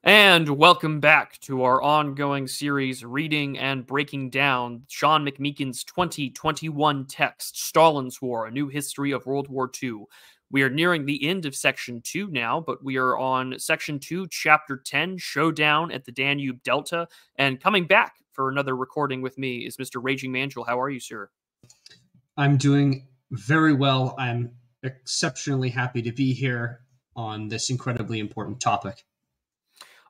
And welcome back to our ongoing series reading and breaking down Sean McMeekin's 2021 text, Stalin's War, A New History of World War II. We are nearing the end of Section 2 now, but we are on Section 2, Chapter 10, Showdown at the Danube Delta. And coming back for another recording with me is Mr. Raging Mandrill. How are you, sir? I'm doing very well. I'm exceptionally happy to be here on this incredibly important topic.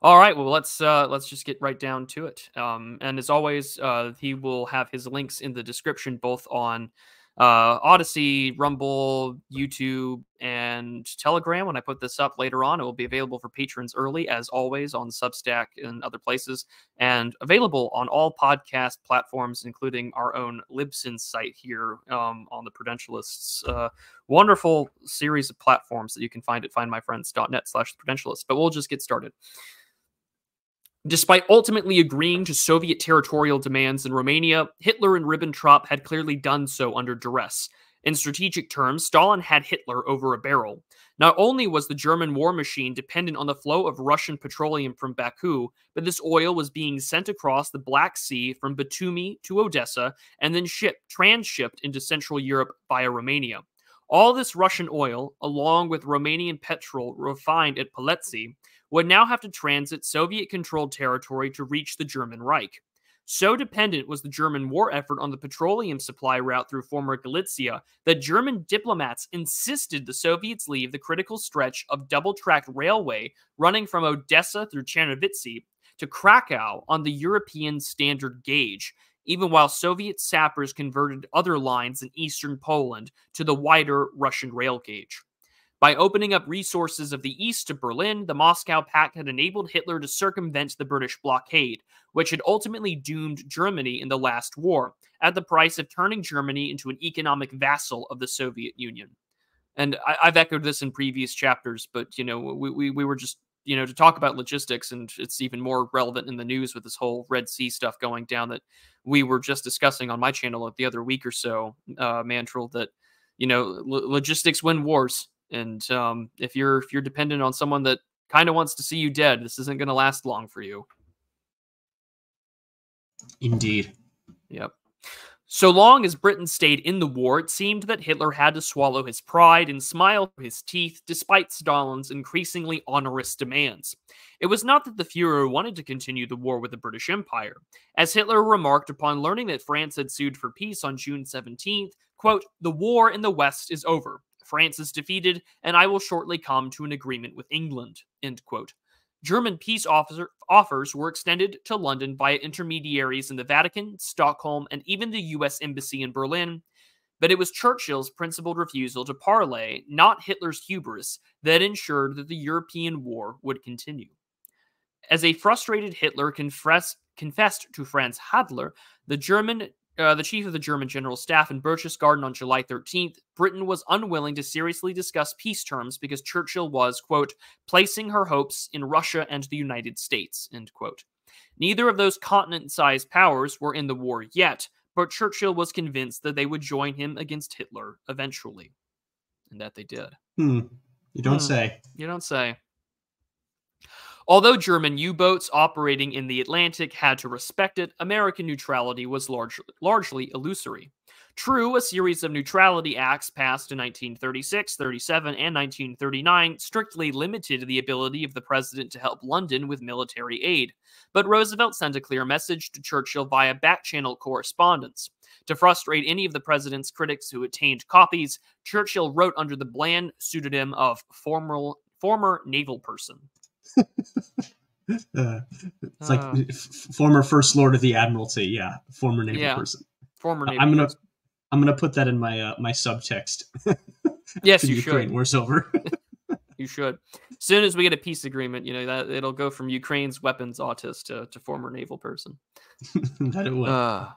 All right, well, let's just get right down to it. And as always, he will have his links in the description, both on Odyssey, Rumble, YouTube, and Telegram. When I put this up later on, it will be available for patrons early, as always, on Substack and other places, and available on all podcast platforms, including our own Libsyn site here on the Prudentialists' wonderful series of platforms that you can find at findmyfriends.net/Prudentialist. But we'll just get started. Despite ultimately agreeing to Soviet territorial demands in Romania, Hitler and Ribbentrop had clearly done so under duress. In strategic terms, Stalin had Hitler over a barrel. Not only was the German war machine dependent on the flow of Russian petroleum from Baku, but this oil was being sent across the Black Sea from Batumi to Odessa and then transshipped into Central Europe via Romania. All this Russian oil, along with Romanian petrol refined at Poletsy, would now have to transit Soviet-controlled territory to reach the German Reich. So dependent was the German war effort on the petroleum supply route through former Galicia that German diplomats insisted the Soviets leave the critical stretch of double-tracked railway running from Odessa through Chernobytsy to Krakow on the European standard gauge, even while Soviet sappers converted other lines in eastern Poland to the wider Russian rail gauge. By opening up resources of the east to Berlin, the Moscow Pact had enabled Hitler to circumvent the British blockade, which had ultimately doomed Germany in the last war, at the price of turning Germany into an economic vassal of the Soviet Union. And I've echoed this in previous chapters, but, we were just, to talk about logistics, and it's even more relevant in the news with this whole Red Sea stuff going down that we were just discussing on my channel the other week or so, Mandrill, that, logistics win wars. And if you're dependent on someone that kind of wants to see you dead, this isn't going to last long for you. Indeed. Yep. So long as Britain stayed in the war, it seemed that Hitler had to swallow his pride and smile through his teeth despite Stalin's increasingly onerous demands. It was not that the Führer wanted to continue the war with the British Empire. As Hitler remarked upon learning that France had sued for peace on June 17th, quote, "The war in the West is over. France is defeated, and I will shortly come to an agreement with England," end quote. German peace offers were extended to London via intermediaries in the Vatican, Stockholm, and even the U.S. Embassy in Berlin. But it was Churchill's principled refusal to parley, not Hitler's hubris, that ensured that the European war would continue. As a frustrated Hitler confessed to Franz Hadler, the chief of the German General Staff in Berchtesgaden on July 13th, Britain was unwilling to seriously discuss peace terms because Churchill was, quote, "placing her hopes in Russia and the United States," end quote. Neither of those continent-sized powers were in the war yet, but Churchill was convinced that they would join him against Hitler eventually. And that they did. You don't say. You don't say. Although German U-boats operating in the Atlantic had to respect it, American neutrality was largely illusory. True, a series of neutrality acts passed in 1936, 37, and 1939 strictly limited the ability of the president to help London with military aid, but Roosevelt sent a clear message to Churchill via back-channel correspondence. To frustrate any of the president's critics who obtained copies, Churchill wrote under the bland pseudonym of former naval person. It's like former First Lord of the Admiralty, former naval person. Former naval. I'm gonna put that in my my subtext. Yes, you Ukraine should. War's over. You should. As soon as we get a peace agreement, that it'll go from Ukraine's weapons autist to former naval person. That it will.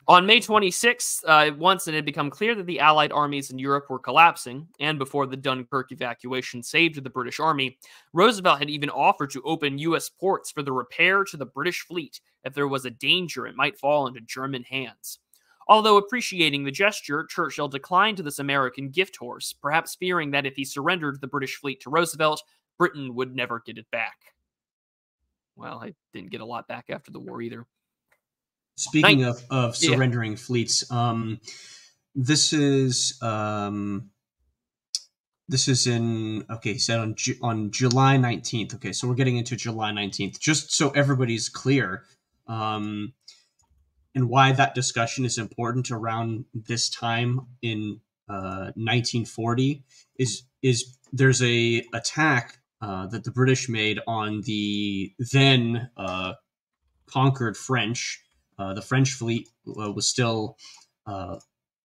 On May 26th, once it had become clear that the Allied armies in Europe were collapsing, and before the Dunkirk evacuation saved the British Army, Roosevelt had even offered to open U.S. ports for the repair to the British fleet if there was a danger it might fall into German hands. Although appreciating the gesture, Churchill declined this American gift horse, perhaps fearing that if he surrendered the British fleet to Roosevelt, Britain would never get it back. well, I didn't get a lot back after the war either. Speaking of surrendering fleets, this is said on July 19th. Okay, so we're getting into July 19th. Just so everybody's clear, and why that discussion is important around this time in 1940 is there's a attack that the British made on the then conquered French. The French fleet was still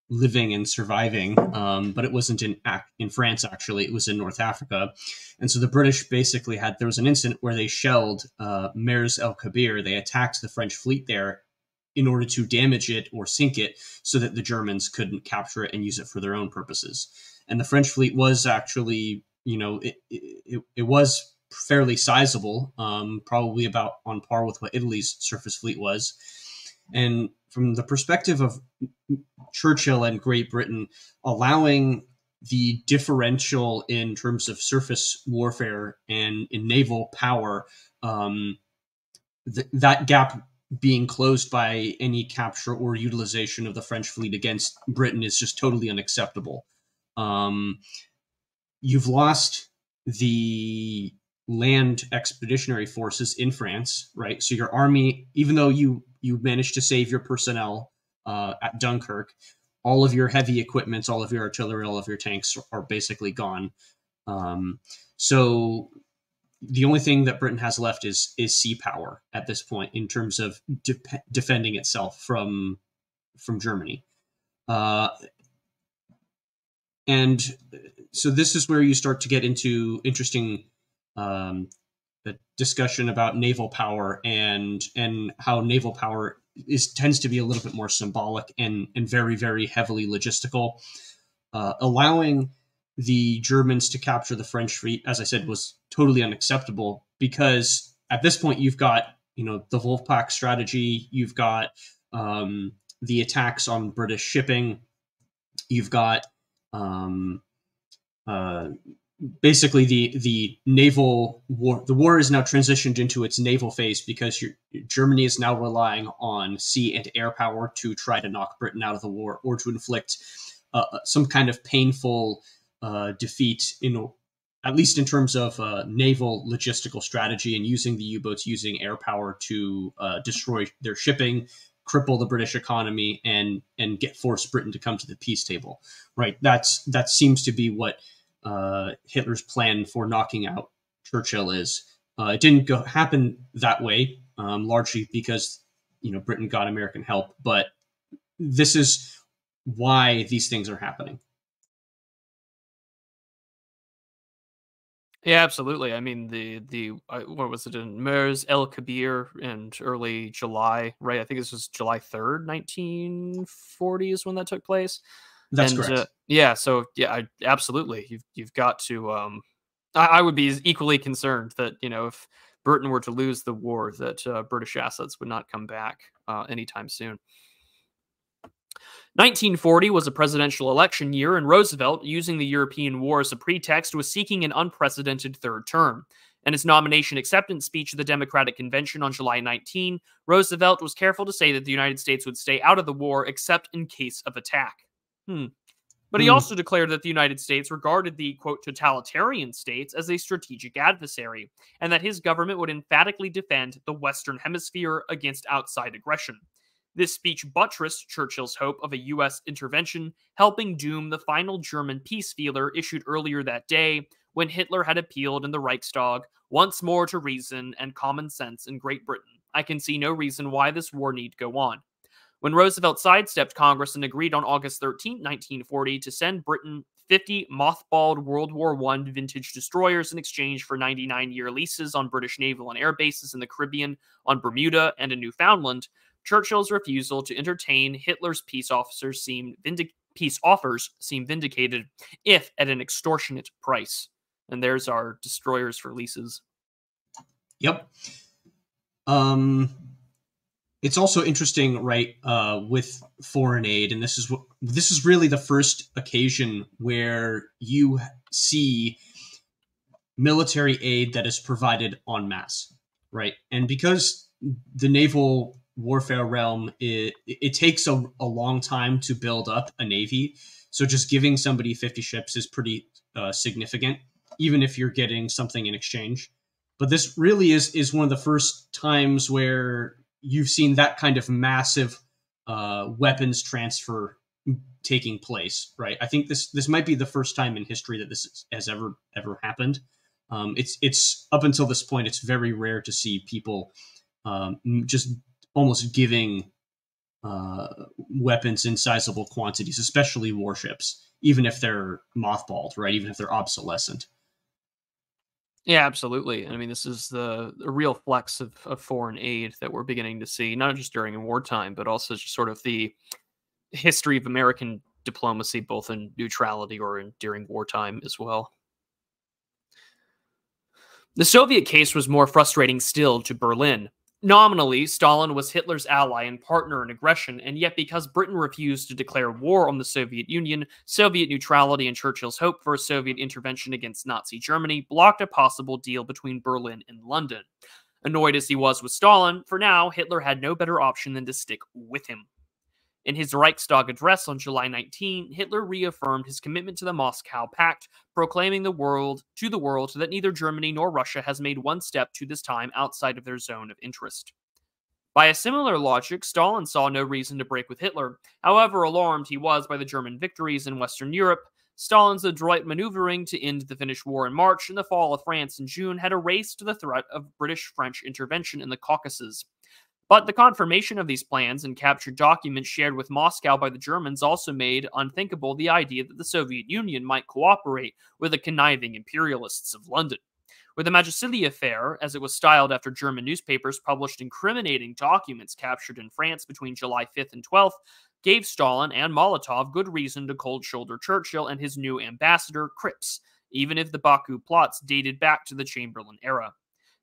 living and surviving, but it wasn't in France, actually. It was in North Africa. And so the British basically there was an incident where they shelled Mers el Kabir. They attacked the French fleet there in order to damage it or sink it so that the Germans couldn't capture it and use it for their own purposes. And the French fleet was actually, it was fairly sizable, probably about on par with what Italy's surface fleet was. And from the perspective of Churchill and Great Britain, allowing the differential in terms of surface warfare and in naval power, that gap being closed by any capture or utilization of the French fleet against Britain is just totally unacceptable. You've lost the land expeditionary forces in France, right? So your army, even though you managed to save your personnel at Dunkirk, all of your heavy equipment, all of your artillery, all of your tanks are basically gone. So the only thing that Britain has left is sea power at this point in terms of defending itself from Germany. And so this is where you start to get into interesting discussion about naval power and how naval power tends to be a little bit more symbolic and very, very heavily logistical. Allowing the Germans to capture the French fleet, as I said, was totally unacceptable, because at this point you've got, the Wolfpack strategy, you've got the attacks on British shipping, you've got basically the naval war. The war is now transitioned into its naval phase because Germany is now relying on sea and air power to try to knock Britain out of the war or to inflict some kind of painful defeat, at least in terms of naval logistical strategy, and using the U-boats, using air power to destroy their shipping, cripple the British economy, and force Britain to come to the peace table. Right. That seems to be what Hitler's plan for knocking out Churchill is. It didn't happen that way, largely because Britain got American help, but this is why these things are happening. Yeah, absolutely. I mean, the what was it, in Mers El Kabir in early July, right? I think this was July 3rd, 1940 is when that took place. That's correct. Yeah, so yeah, absolutely. You've got to. I would be equally concerned that if Britain were to lose the war, that British assets would not come back anytime soon. 1940 was a presidential election year, and Roosevelt, using the European War as a pretext, was seeking an unprecedented third term. In his nomination acceptance speech at the Democratic Convention on July 19, Roosevelt was careful to say that the United States would stay out of the war except in case of attack. But he also declared that the United States regarded the, quote, totalitarian states as a strategic adversary, and that his government would emphatically defend the Western Hemisphere against outside aggression. This speech buttressed Churchill's hope of a U.S. intervention, helping doom the final German peace feeler issued earlier that day, when Hitler had appealed in the Reichstag once more to reason and common sense in Great Britain. I can see no reason why this war need go on. When Roosevelt sidestepped Congress and agreed on August 13, 1940, to send Britain 50 mothballed World War I vintage destroyers in exchange for 99-year leases on British naval and air bases in the Caribbean, on Bermuda, and in Newfoundland, Churchill's refusal to entertain Hitler's peace offers seemed vindicated, if at an extortionate price. And there's our destroyers for leases. Yep. It's also interesting, right, with foreign aid, and this is really the first occasion where you see military aid that is provided en masse. right? And because the naval warfare realm, it takes a long time to build up a navy. So just giving somebody 50 ships is pretty significant, even if you're getting something in exchange. But this really is one of the first times where you've seen that kind of massive weapons transfer taking place, right? I think this might be the first time in history that this has ever happened. It's up until this point, it's very rare to see people just almost giving weapons in sizable quantities, especially warships, even if they're mothballed, right? Even if they're obsolescent. Yeah, absolutely. I mean, this is the real flex of foreign aid that we're beginning to see, not just during wartime, but also just sort of the history of American diplomacy, both in neutrality or during wartime as well. The Soviet case was more frustrating still to Berlin. Nominally, Stalin was Hitler's ally and partner in aggression, and yet because Britain refused to declare war on the Soviet Union, Soviet neutrality and Churchill's hope for a Soviet intervention against Nazi Germany blocked a possible deal between Berlin and London. Annoyed as he was with Stalin, for now, Hitler had no better option than to stick with him. In his Reichstag address on July 19, Hitler reaffirmed his commitment to the Moscow Pact, proclaiming to the world that neither Germany nor Russia has made one step to this time outside of their zone of interest. By a similar logic, Stalin saw no reason to break with Hitler. However alarmed he was by the German victories in Western Europe, Stalin's adroit maneuvering to end the Finnish War in March and the fall of France in June had erased the threat of British-French intervention in the Caucasus. But the confirmation of these plans and captured documents shared with Moscow by the Germans also made unthinkable the idea that the Soviet Union might cooperate with the conniving imperialists of London. With the Magicili affair, as it was styled after German newspapers published incriminating documents captured in France between July 5th and 12th, gave Stalin and Molotov good reason to cold-shoulder Churchill and his new ambassador, Cripps, even if the Baku plots dated back to the Chamberlain era.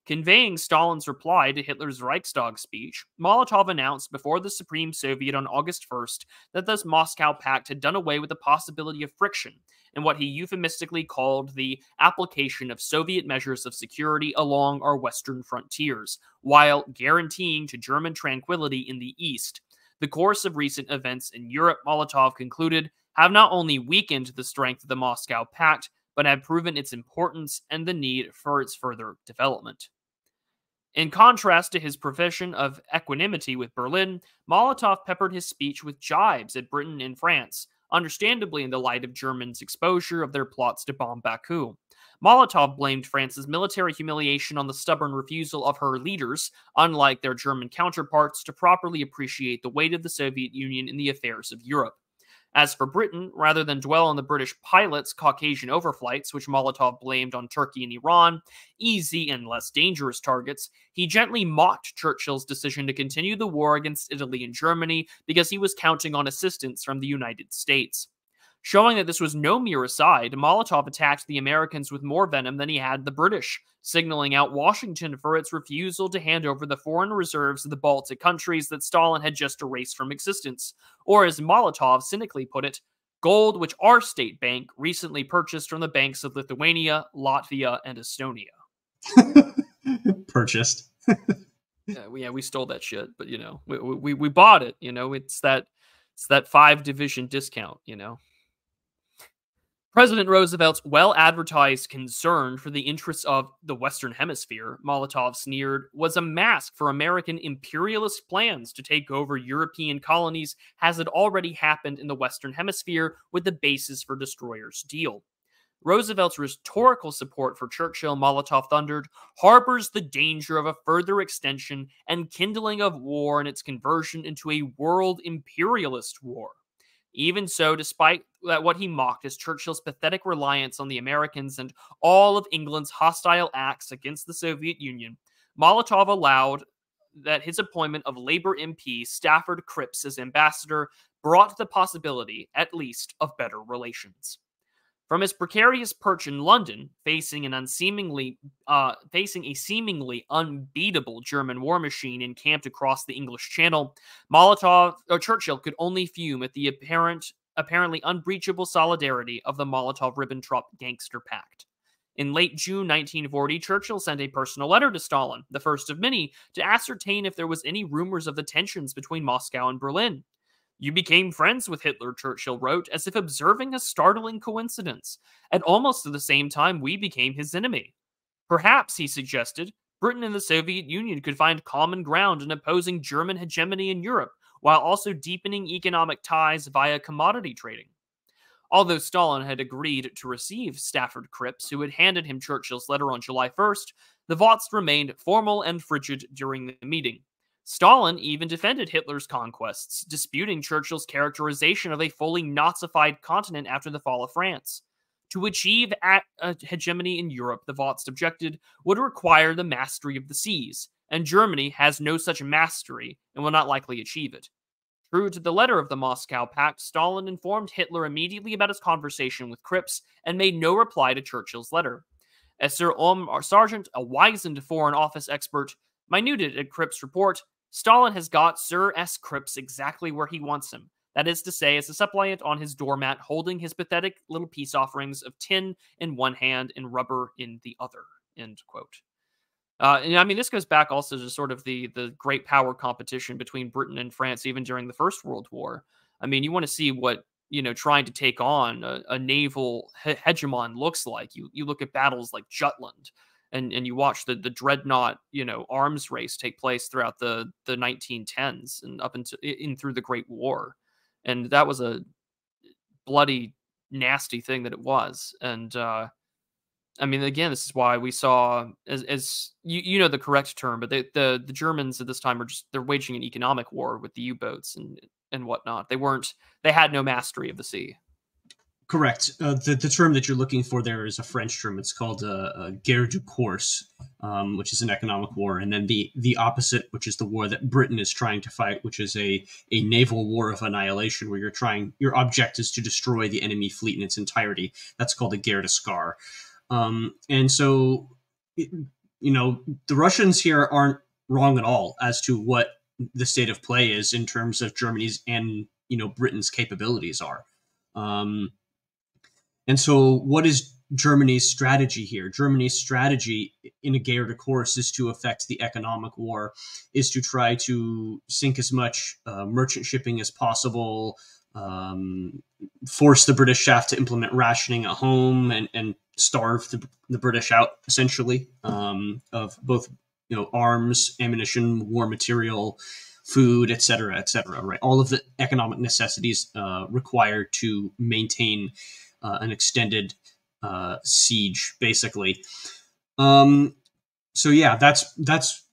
Conveying Stalin's reply to Hitler's Reichstag speech, Molotov announced before the Supreme Soviet on August 1st that the Moscow Pact had done away with the possibility of friction in what he euphemistically called the application of Soviet measures of security along our western frontiers, while guaranteeing to German tranquility in the East. The course of recent events in Europe, Molotov concluded, have not only weakened the strength of the Moscow Pact, but have proven its importance and the need for its further development. In contrast to his profession of equanimity with Berlin, Molotov peppered his speech with jibes at Britain and France, understandably in the light of Germans' exposure of their plots to bomb Baku. Molotov blamed France's military humiliation on the stubborn refusal of her leaders, unlike their German counterparts, to properly appreciate the weight of the Soviet Union in the affairs of Europe. As for Britain, rather than dwell on the British pilots' Caucasian overflights, which Molotov blamed on Turkey and Iran, easy and less dangerous targets, he gently mocked Churchill's decision to continue the war against Italy and Germany because he was counting on assistance from the United States. Showing that this was no mere aside, Molotov attacked the Americans with more venom than he had the British, signaling out Washington for its refusal to hand over the foreign reserves of the Baltic countries that Stalin had just erased from existence, or as Molotov cynically put it, gold which our state bank recently purchased from the banks of Lithuania, Latvia, and Estonia. Purchased. Yeah, we stole that shit, but we bought it. It's that 5-division discount. President Roosevelt's well-advertised concern for the interests of the Western Hemisphere, Molotov sneered, was a mask for American imperialist plans to take over European colonies as had already happened in the Western Hemisphere with the basis for Destroyer's deal. Roosevelt's rhetorical support for Churchill, Molotov thundered, harbors the danger of a further extension and kindling of war and its conversion into a world imperialist war. Even so, despite what he mocked as Churchill's pathetic reliance on the Americans and all of England's hostile acts against the Soviet Union, Molotov allowed that his appointment of Labour MP Stafford Cripps as ambassador brought the possibility, at least, of better relations. From his precarious perch in London, facing a seemingly unbeatable German war machine encamped across the English Channel, Churchill could only fume at the apparently unbreachable solidarity of the Molotov-Ribbentrop gangster pact. In late June 1940, Churchill sent a personal letter to Stalin, the first of many, to ascertain if there was any rumors of the tensions between Moscow and Berlin. "You became friends with Hitler," Churchill wrote, as if observing a startling coincidence. "At almost the same time, we became his enemy. Perhaps," he suggested, "Britain and the Soviet Union could find common ground in opposing German hegemony in Europe, while also deepening economic ties via commodity trading." Although Stalin had agreed to receive Stafford Cripps, who had handed him Churchill's letter on July 1st, the votes remained formal and frigid during the meeting. Stalin even defended Hitler's conquests, disputing Churchill's characterization of a fully Nazified continent after the fall of France. To achieve a hegemony in Europe, the Vots objected, would require the mastery of the seas, and Germany has no such mastery and will not likely achieve it. True to the letter of the Moscow Pact, Stalin informed Hitler immediately about his conversation with Cripps and made no reply to Churchill's letter. As Sir Omar Sargent, a wizened Foreign Office expert, minuted at Cripps' report, Stalin has got Sir S. Cripps exactly where he wants him. That is to say, as a suppliant on his doormat, holding his pathetic little peace offerings of tin in one hand and rubber in the other. End quote. And I mean, this goes back also to sort of the great power competition between Britain and France, even during the First World War. I mean, you want to see what, trying to take on a naval hegemon looks like. You look at battles like Jutland, and you watch the dreadnought, arms race take place throughout the 1910s and up into through the Great War. And that was a bloody, nasty thing that it was. And, I mean, again, this is why we saw, as you know the correct term, but the Germans at this time they're waging an economic war with the U-boats and whatnot. They had no mastery of the sea. Correct. The term that you're looking for there is a French term. It's called guerre du course, which is an economic war, and then the opposite, which is the war that Britain is trying to fight, which is a naval war of annihilation, where your object is to destroy the enemy fleet in its entirety. That's called a guerre de scar. And so, the Russians here aren't wrong at all as to what the state of play is in terms of Germany's and, Britain's capabilities are. And so what is Germany's strategy here? Germany's strategy in a guerre de course is to affect the economic war, is to try to sink as much merchant shipping as possible, force the British to implement rationing at home and starve the British out, essentially, of both arms, ammunition, war material, food, etc., right? All of the economic necessities required to maintain an extended siege, basically. So yeah, that's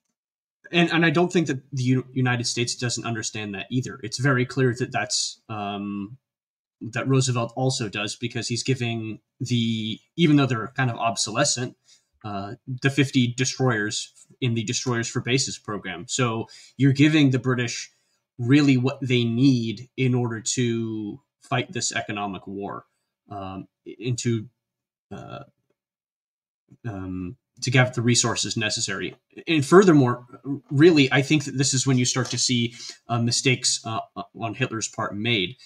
and I don't think that the United States doesn't understand that either. It's very clear that that's that Roosevelt also does, because he's giving even though they're kind of obsolescent, the 50 destroyers in the Destroyers for Bases program. So you're giving the British really what they need in order to fight this economic war, to get the resources necessary. And furthermore, really, I think that this is when you start to see mistakes on Hitler's part made.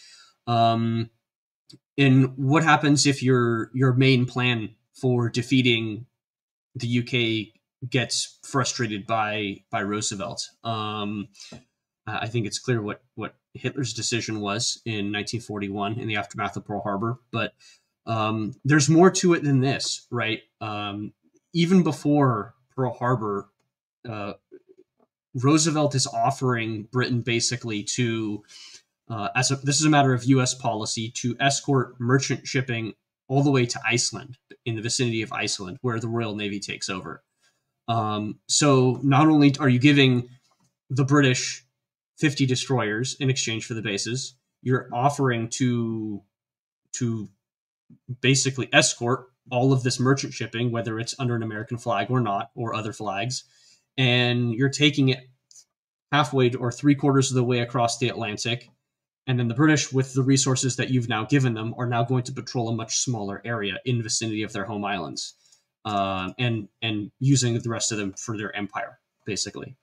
And what happens if your main plan for defeating the UK gets frustrated by Roosevelt? I think it's clear what Hitler's decision was in 1941 in the aftermath of Pearl Harbor, but there's more to it than this, right? Even before Pearl Harbor, Roosevelt is offering Britain basically to, this is a matter of U.S. policy, to escort merchant shipping all the way to Iceland, in the vicinity of Iceland, where the Royal Navy takes over. So not only are you giving the British 50 destroyers in exchange for the bases, you're offering to basically escort all of this merchant shipping, whether it's under an American flag or not, or other flags, and you're taking it halfway or 3/4 of the way across the Atlantic. And then the British, with the resources that you've now given them, are now going to patrol a much smaller area in vicinity of their home islands, and using the rest of them for their empire, basically.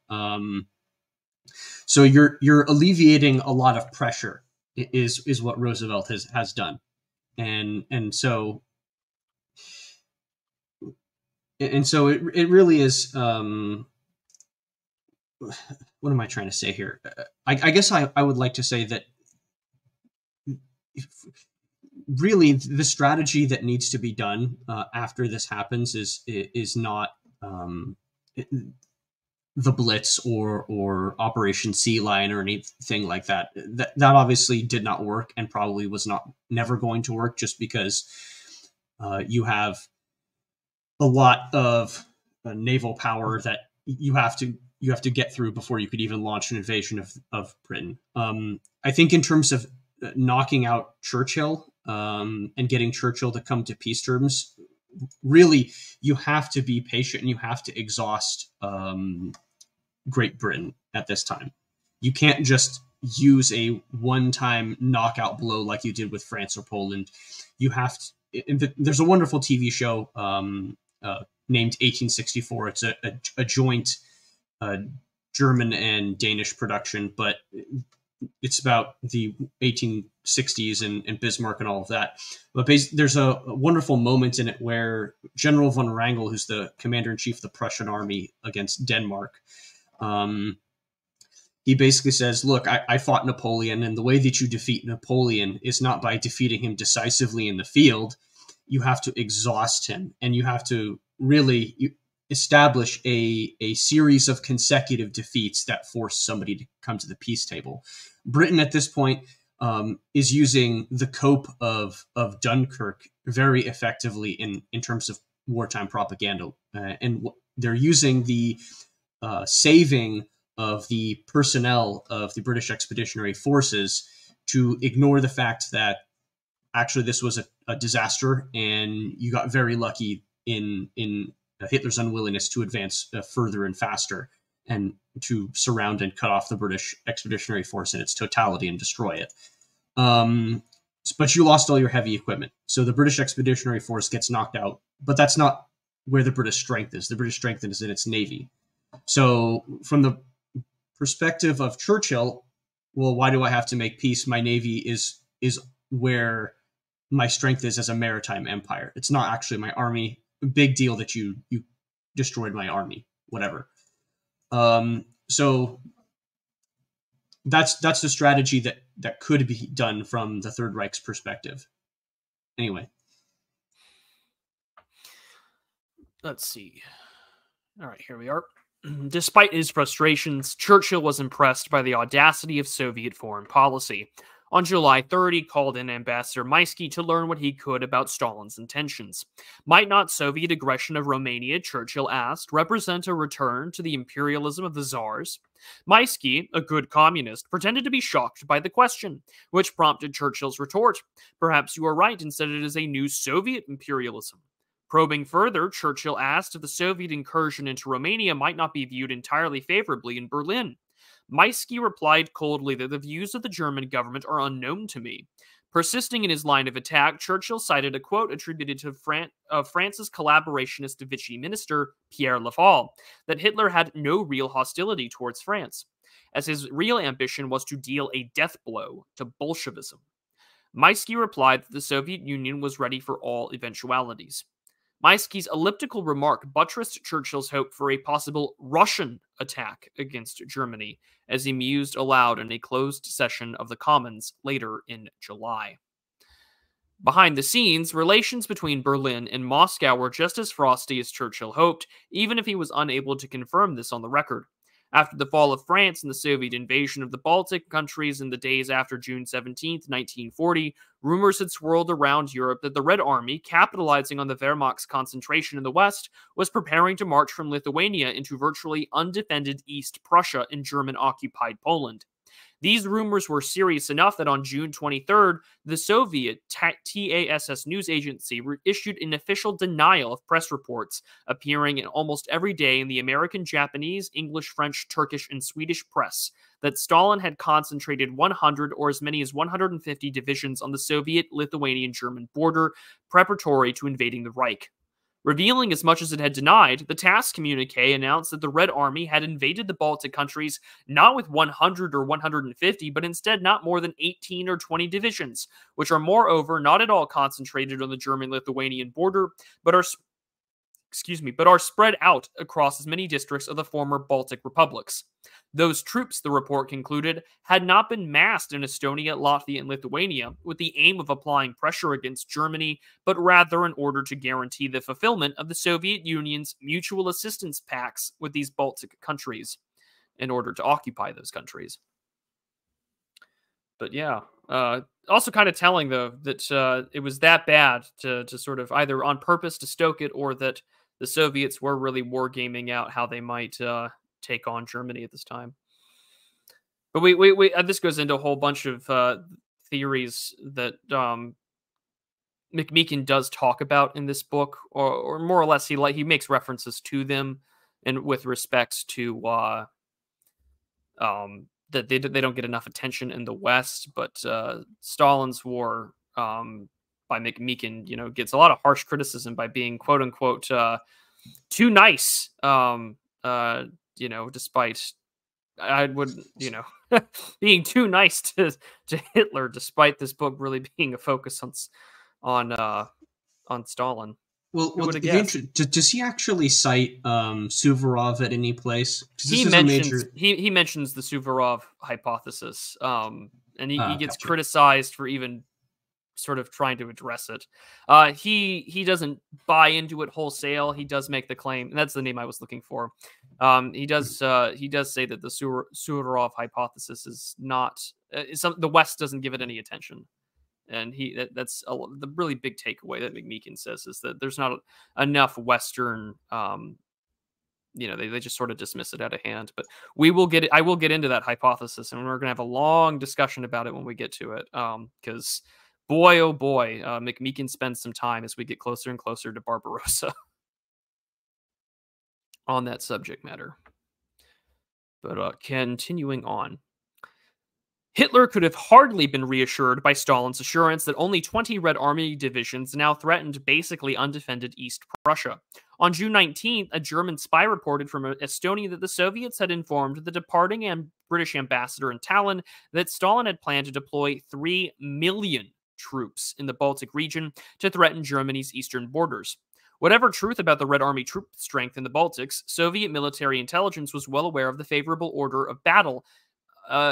So you're alleviating a lot of pressure, is what Roosevelt has done, and so And so it really is. What am I trying to say here? I guess I would like to say that really the strategy that needs to be done after this happens is not the Blitz or Operation Sea Lion or anything like that. That obviously did not work and probably was never going to work, just because you have a lot of naval power that you have to get through before you could even launch an invasion of Britain. I think in terms of knocking out Churchill and getting Churchill to come to peace terms, really you have to be patient and you have to exhaust Great Britain at this time. You can't just use a one-time knockout blow like you did with France or Poland. You have to. There's a wonderful TV show named 1864. It's a joint German and Danish production, but it's about the 1860s and Bismarck and all of that. But there's a wonderful moment in it where General von Wrangel, who's the commander-in-chief of the Prussian army against Denmark, he basically says, look, I fought Napoleon, and the way that you defeat Napoleon is not by defeating him decisively in the field. You have to exhaust him, and you have to really establish a series of consecutive defeats that force somebody to come to the peace table. Britain at this point is using the cope of Dunkirk very effectively in terms of wartime propaganda, and they're using the saving of the personnel of the British Expeditionary Forces to ignore the fact that actually this was a disaster, and you got very lucky in Hitler's unwillingness to advance further and faster and to surround and cut off the British Expeditionary Force in its totality and destroy it. But you lost all your heavy equipment. So the British Expeditionary Force gets knocked out, but that's not where the British strength is. The British strength is in its navy. So from the perspective of Churchill, well, why do I have to make peace? My navy is where my strength is as a maritime empire. It's not actually my army. Big deal that you destroyed my army, whatever. So that's the strategy that could be done from the Third Reich's perspective. Anyway. Let's see. All right, here we are. Despite his frustrations, Churchill was impressed by the audacity of Soviet foreign policy. On July 3rd, he called in Ambassador Maisky to learn what he could about Stalin's intentions. Might not Soviet aggression of Romania, Churchill asked, represent a return to the imperialism of the Tsars? Maisky, a good communist, pretended to be shocked by the question, which prompted Churchill's retort. Perhaps you are right and said it is a new Soviet imperialism. Probing further, Churchill asked if the Soviet incursion into Romania might not be viewed entirely favorably in Berlin. Maisky replied coldly that the views of the German government are unknown to me. Persisting in his line of attack, Churchill cited a quote attributed to France's collaborationist Vichy minister, Pierre Laval, that Hitler had no real hostility towards France, as his real ambition was to deal a death blow to Bolshevism. Maisky replied that the Soviet Union was ready for all eventualities. Maisky's elliptical remark buttressed Churchill's hope for a possible Russian attack against Germany, as he mused aloud in a closed session of the Commons later in July. Behind the scenes, relations between Berlin and Moscow were just as frosty as Churchill hoped, even if he was unable to confirm this on the record. After the fall of France and the Soviet invasion of the Baltic countries in the days after June 17, 1940, rumors had swirled around Europe that the Red Army, capitalizing on the Wehrmacht's concentration in the West, was preparing to march from Lithuania into virtually undefended East Prussia in German-occupied Poland. These rumors were serious enough that on June 23rd, the Soviet TASS news agency issued an official denial of press reports appearing in almost every day in the American, Japanese, English, French, Turkish, and Swedish press that Stalin had concentrated 100 or as many as 150 divisions on the Soviet-Lithuanian-German border, preparatory to invading the Reich. Revealing as much as it had denied, the TASS communique announced that the Red Army had invaded the Baltic countries not with 100 or 150, but instead not more than 18 or 20 divisions, which are moreover not at all concentrated on the German-Lithuanian border, but are but are spread out across as many districts of the former Baltic republics. Those troops, the report concluded, had not been massed in Estonia, Latvia, and Lithuania with the aim of applying pressure against Germany, but rather in order to guarantee the fulfillment of the Soviet Union's mutual assistance pacts with these Baltic countries in order to occupy those countries. But yeah, also kind of telling, though, that it was that bad to sort of either on purpose to stoke it, or that the Soviets were really wargaming out how they might take on Germany at this time. But we this goes into a whole bunch of theories that McMeekin does talk about in this book, or more or less he makes references to them, and with respects to that they don't get enough attention in the West, but Stalin's war by McMeekin, gets a lot of harsh criticism by being quote unquote too nice. Despite being too nice to Hitler, despite this book really being a focus on Stalin. Well, does he actually cite Suvorov at any place? He mentions the Suvorov hypothesis, and he gets criticized for even sort of trying to address it. He doesn't buy into it wholesale. He does make the claim, and that's the name I was looking for. He does say that the Suvorov hypothesis is not the West doesn't give it any attention. And that's the really big takeaway that McMeekin says, is that there's not enough Western, they just sort of dismiss it out of hand. But I will get into that hypothesis, and we're going to have a long discussion about it when we get to it. Because boy, oh boy, McMeekin spends some time as we get closer and closer to Barbarossa on that subject matter. But continuing on. Hitler could have hardly been reassured by Stalin's assurance that only 20 Red Army divisions now threatened basically undefended East Prussia. On June 19th, a German spy reported from Estonia that the Soviets had informed the departing British ambassador in Tallinn that Stalin had planned to deploy 3 million troops in the Baltic region to threaten Germany's eastern borders. Whatever truth about the Red Army troop strength in the Baltics, Soviet military intelligence was well aware of the favorable order of battle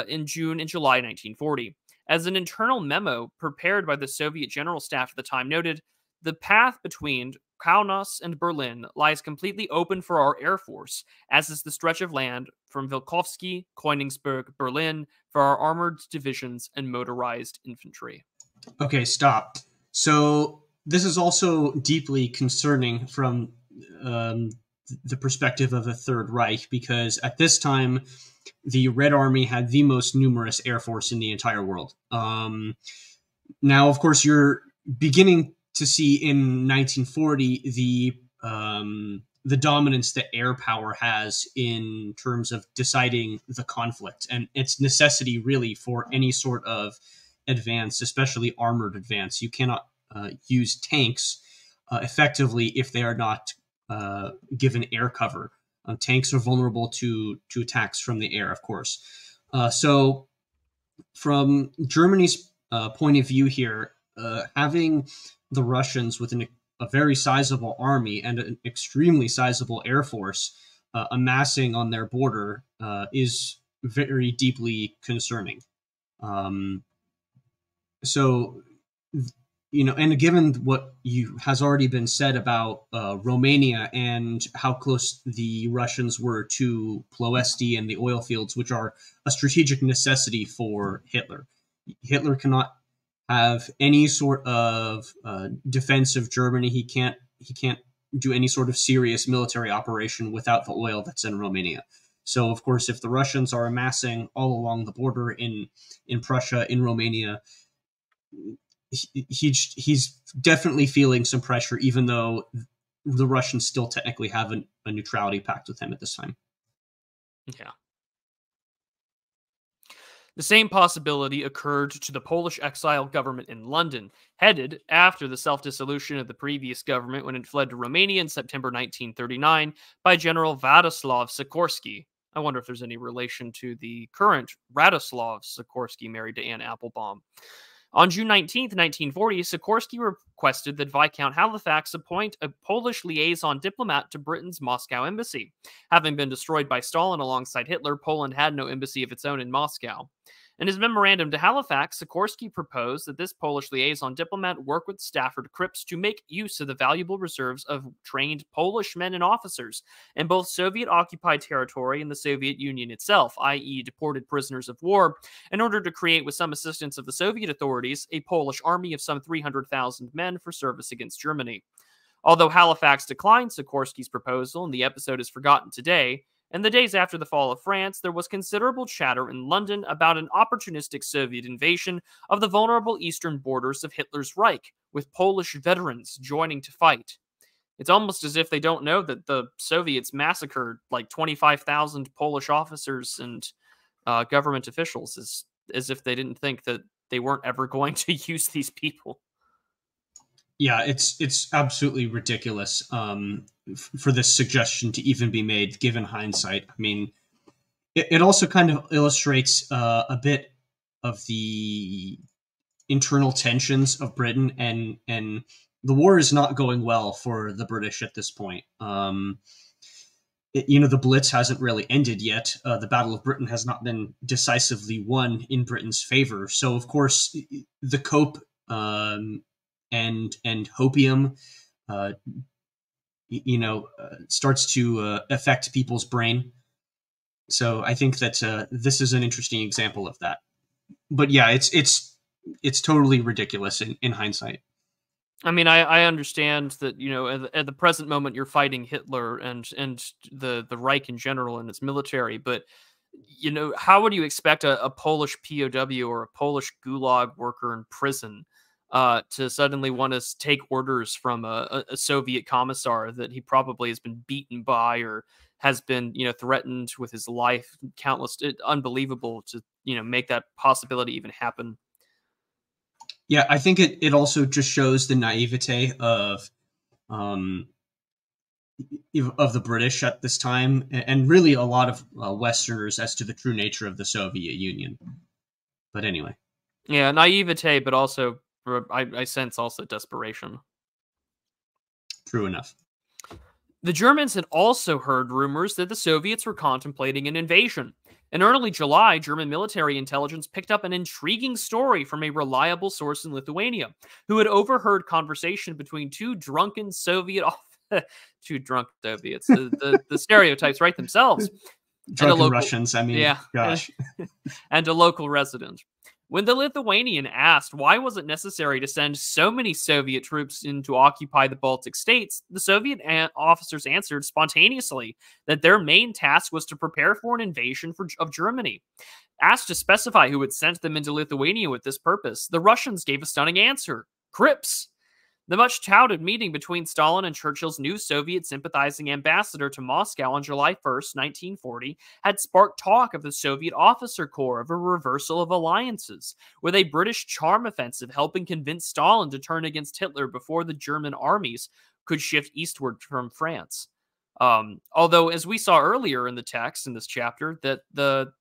in June and July 1940. As an internal memo prepared by the Soviet General Staff at the time noted, the path between Kaunas and Berlin lies completely open for our Air Force, as is the stretch of land from Vilkovsky, Königsberg, Berlin, for our armored divisions and motorized infantry. Okay, stop. So this is also deeply concerning from the perspective of the Third Reich, because at this time, the Red Army had the most numerous air force in the entire world. Now, of course, you're beginning to see in 1940 the dominance that air power has in terms of deciding the conflict and its necessity really for any sort of advance, especially armored advance. You cannot use tanks effectively if they are not given air cover. Tanks are vulnerable to attacks from the air, of course. So from Germany's point of view here, having the Russians with a very sizable army and an extremely sizable air force amassing on their border is very deeply concerning. And given what has already been said about Romania and how close the Russians were to Ploesti and the oil fields, which are a strategic necessity for Hitler. Hitler cannot have any sort of defense of Germany. He can't do any sort of serious military operation without the oil that's in Romania. So, of course, if the Russians are amassing all along the border in Prussia, in Romania, he's definitely feeling some pressure, even though the Russians still technically have a neutrality pact with him at this time. Yeah. The same possibility occurred to the Polish exile government in London, headed, after the self-dissolution of the previous government when it fled to Romania in September 1939, by General Władysław Sikorski. I wonder if there's any relation to the current Radoslaw Sikorski married to Anne Applebaum. On June 19th, 1940, Sikorsky requested that Viscount Halifax appoint a Polish liaison diplomat to Britain's Moscow embassy. Having been destroyed by Stalin alongside Hitler, Poland had no embassy of its own in Moscow. In his memorandum to Halifax, Sikorsky proposed that this Polish liaison diplomat work with Stafford Cripps to make use of the valuable reserves of trained Polish men and officers in both Soviet-occupied territory and the Soviet Union itself, i.e. deported prisoners of war, in order to create, with some assistance of the Soviet authorities, a Polish army of some 300,000 men for service against Germany. Although Halifax declined Sikorsky's proposal and the episode is forgotten today, in the days after the fall of France, there was considerable chatter in London about an opportunistic Soviet invasion of the vulnerable eastern borders of Hitler's Reich, with Polish veterans joining to fight. It's almost as if they don't know that the Soviets massacred like 25,000 Polish officers and government officials, as if they didn't think that they weren't ever going to use these people. Yeah, it's absolutely ridiculous for this suggestion to even be made, given hindsight. I mean, it also kind of illustrates a bit of the internal tensions of Britain, and the war is not going well for the British at this point. The Blitz hasn't really ended yet. The Battle of Britain has not been decisively won in Britain's favor. So, of course, the cope and hopium, starts to affect people's brain. So I think that this is an interesting example of that. But yeah, it's totally ridiculous in hindsight. I mean, I understand that, at the present moment you're fighting Hitler and the Reich in general and its military, but how would you expect a Polish POW or a Polish gulag worker in prison to suddenly want to take orders from a Soviet commissar that he probably has been beaten by or has been, threatened with his life? Unbelievable to, make that possibility even happen. Yeah, I think it also just shows the naivete of the British at this time, and really a lot of Westerners as to the true nature of the Soviet Union. But anyway. Yeah, naivete, but also I sense also desperation. True enough. The Germans had also heard rumors that the Soviets were contemplating an invasion. In early July, German military intelligence picked up an intriguing story from a reliable source in Lithuania, who had overheard conversation between two drunken Soviets. Two drunk Soviets. The stereotypes write themselves. Drunken Russians, I mean, yeah, gosh. And a local resident. When the Lithuanian asked why was it necessary to send so many Soviet troops in to occupy the Baltic states, the Soviet officers answered spontaneously that their main task was to prepare for an invasion of Germany. Asked to specify who had sent them into Lithuania with this purpose, the Russians gave a stunning answer: Cripps. The much-touted meeting between Stalin and Churchill's new Soviet-sympathizing ambassador to Moscow on July 1st, 1940, had sparked talk of the Soviet officer corps of a reversal of alliances, with a British charm offensive helping convince Stalin to turn against Hitler before the German armies could shift eastward from France. Although, as we saw earlier in the text in this chapter, that the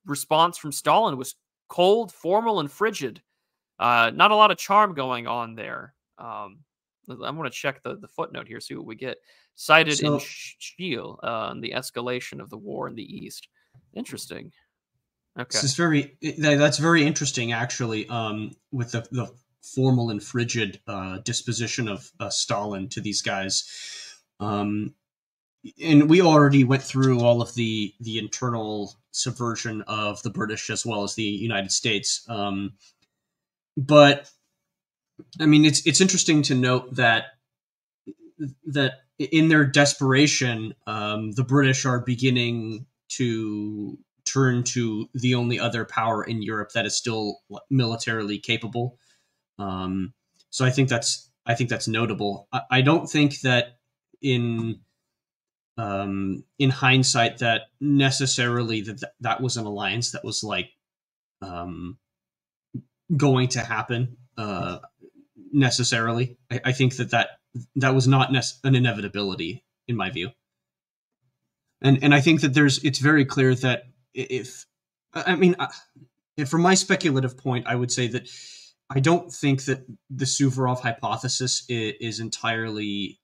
response from Stalin was cold, formal, and frigid. Not a lot of charm going on there. I'm going to check the footnote here, see what we get. Cited in Schiele, the escalation of the war in the East. Interesting. Okay. That's very interesting, actually, with the formal and frigid disposition of Stalin to these guys. And we already went through all of the internal subversion of the British as well as the United States. But I mean, it's interesting to note that in their desperation, the British are beginning to turn to the only other power in Europe that is still militarily capable. So I think that's notable. I don't think that in hindsight that necessarily that was an alliance that was like going to happen necessarily. I think that was not an inevitability in my view. And I think that it's very clear that And from my speculative point, I would say that I don't think that the Suvorov hypothesis is entirely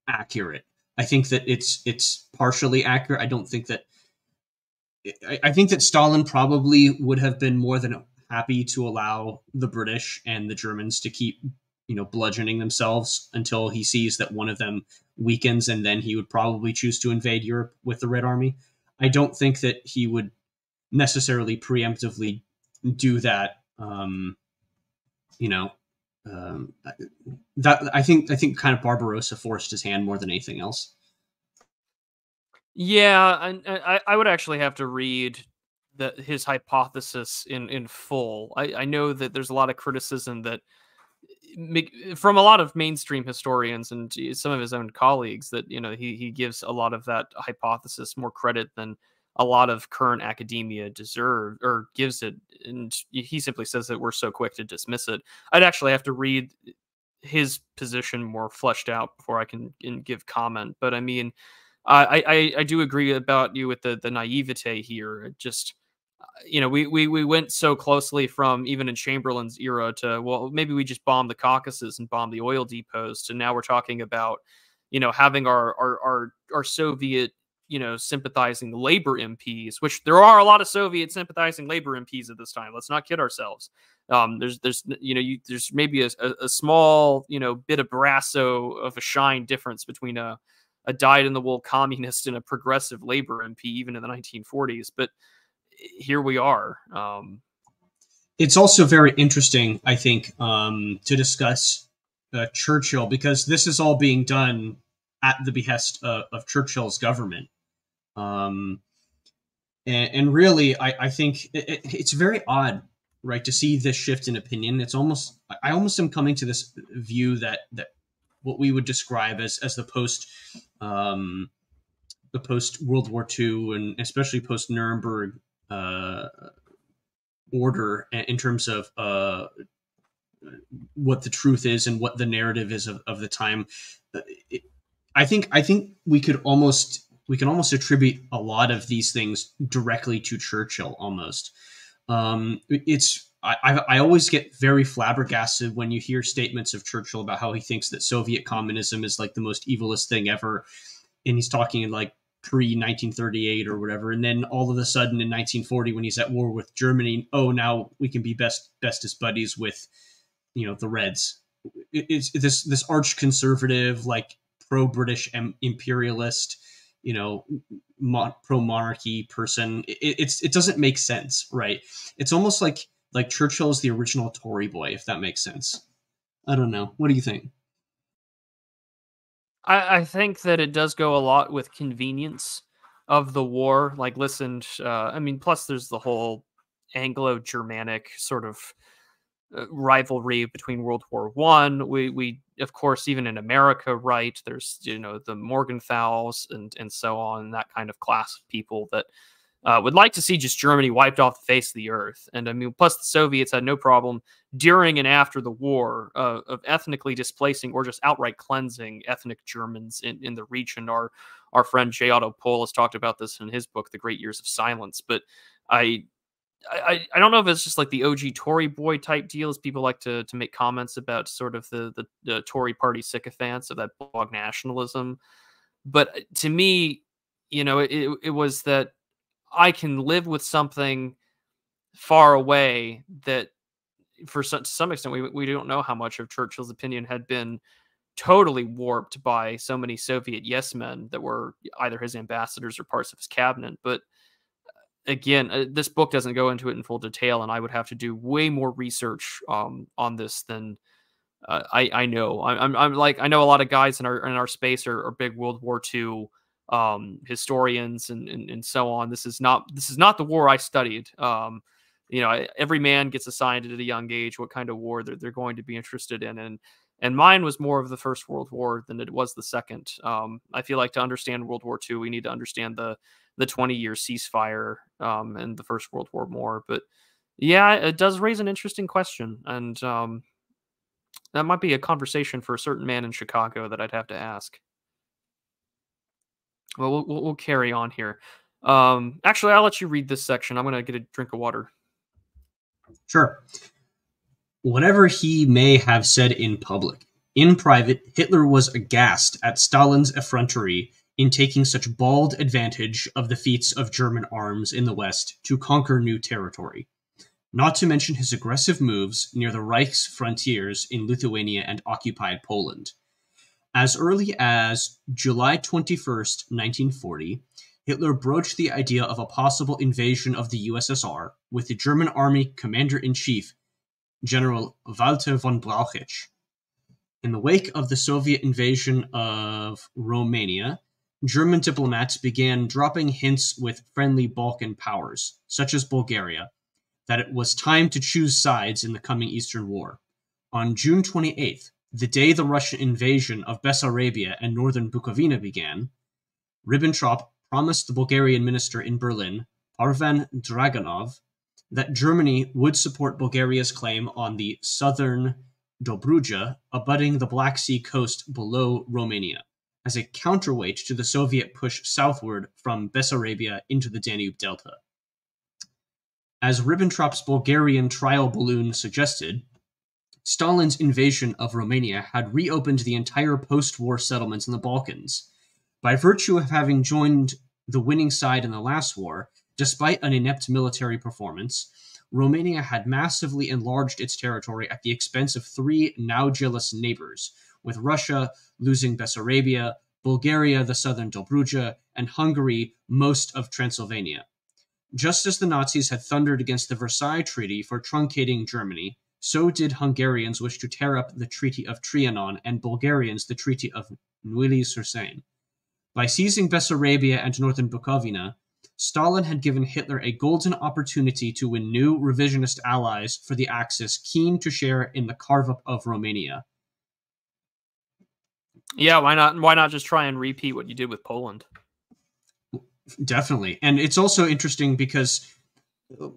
accurate. I think that it's partially accurate. I don't think that I think that Stalin probably would have been more than happy to allow the British and the Germans to keep, bludgeoning themselves until he sees that one of them weakens, and then he would probably choose to invade Europe with the Red Army. I don't think that he would necessarily preemptively do that. You know, that I think kind of Barbarossa forced his hand more than anything else. Yeah, and I would actually have to read his hypothesis in full. I know that there's a lot of criticism that from a lot of mainstream historians and some of his own colleagues that he gives a lot of that hypothesis more credit than a lot of current academia deserve or gives it, and he simply says that we're so quick to dismiss it. I'd actually have to read his position more fleshed out before I can give comment. But I mean, I do agree about you with the naivete here. It just we went so closely from even in Chamberlain's era to, well, maybe we just bomb the Caucasus and bomb the oil depots, to now we're talking about having our Soviet sympathizing labor MPs, which there are a lot of Soviet sympathizing labor MPs at this time. Let's not kid ourselves. There's maybe a small bit of Brasso of a shine difference between a dyed-in-the-wool communist and a progressive labor MP, even in the 1940s. But here we are. It's also very interesting, I think, to discuss Churchill, because this is all being done at the behest of Churchill's government. And really, I think it's very odd, right, to see this shift in opinion. I almost am coming to this view that what we would describe as the post World War II, and especially post Nuremberg order, in terms of what the truth is and what the narrative is of the time. I think we can almost attribute a lot of these things directly to Churchill. Almost, I always get very flabbergasted when you hear statements of Churchill about how he thinks that Soviet communism is like the most evilest thing ever, and he's talking like pre-1938 or whatever, and then all of a sudden in 1940, when he's at war with Germany, oh, now we can be bestest buddies with the Reds. It's this arch conservative, like pro-British imperialist, pro-monarchy person. It doesn't make sense, right? It's almost like Churchill is the original Tory boy, if that makes sense. I don't know. What do you think? I think that it does go a lot with convenience of the war. Like, listen, I mean, plus there's the whole Anglo-Germanic sort of rivalry between World War One. We of course, even in America, right? There's the Morgenthau's and so on, that kind of class of people that would like to see just Germany wiped off the face of the earth. And I mean, plus the Soviets had no problem during and after the war of ethnically displacing or just outright cleansing ethnic Germans in the region. Our friend J. Otto Pohl has talked about this in his book, The Great Years of Silence. But I don't know if it's just like the OG Tory boy type deals. People like to make comments about sort of the Tory party sycophants of that blog nationalism. But to me, it was that I can live with something far away that, to some extent, we don't know how much of Churchill's opinion had been totally warped by so many Soviet yes men that were either his ambassadors or parts of his cabinet. But again, this book doesn't go into it in full detail, and I would have to do way more research on this than I know. I know a lot of guys in our space are big World War II historians and so on. This is not the war I studied. Every man gets assigned at a young age what kind of war they're going to be interested in, and mine was more of the First World War than it was the Second. I feel like to understand World War II, we need to understand the 20-year ceasefire and the First World War more. But yeah, it does raise an interesting question, and that might be a conversation for a certain man in Chicago that I'd have to ask. Well, we'll carry on here. Actually, I'll let you read this section. I'm going to get a drink of water. Sure. Whatever he may have said in public, in private, Hitler was aghast at Stalin's effrontery in taking such bald advantage of the feats of German arms in the West to conquer new territory, not to mention his aggressive moves near the Reich's frontiers in Lithuania and occupied Poland. As early as July 21st, 1940, Hitler broached the idea of a possible invasion of the USSR with the German Army Commander-in-Chief, General Walter von Brauchitsch. In the wake of the Soviet invasion of Romania, German diplomats began dropping hints with friendly Balkan powers, such as Bulgaria, that it was time to choose sides in the coming Eastern War. On June 28th, the day the Russian invasion of Bessarabia and northern Bukovina began, Ribbentrop promised the Bulgarian minister in Berlin, Parvan Draganov, that Germany would support Bulgaria's claim on the southern Dobruja, abutting the Black Sea coast below Romania, as a counterweight to the Soviet push southward from Bessarabia into the Danube Delta. As Ribbentrop's Bulgarian trial balloon suggested, Stalin's invasion of Romania had reopened the entire post-war settlements in the Balkans. By virtue of having joined the winning side in the last war, despite an inept military performance, Romania had massively enlarged its territory at the expense of three now jealous neighbors, with Russia losing Bessarabia, Bulgaria the southern Dobruja, and Hungary most of Transylvania. Just as the Nazis had thundered against the Versailles Treaty for truncating Germany, so did Hungarians wish to tear up the Treaty of Trianon and Bulgarians the Treaty of Neuilly-sur-Seine. By seizing Bessarabia and northern Bukovina, Stalin had given Hitler a golden opportunity to win new revisionist allies for the Axis keen to share in the carve-up of Romania. Yeah, why not? Why not just try and repeat what you did with Poland? Definitely. And it's also interesting because,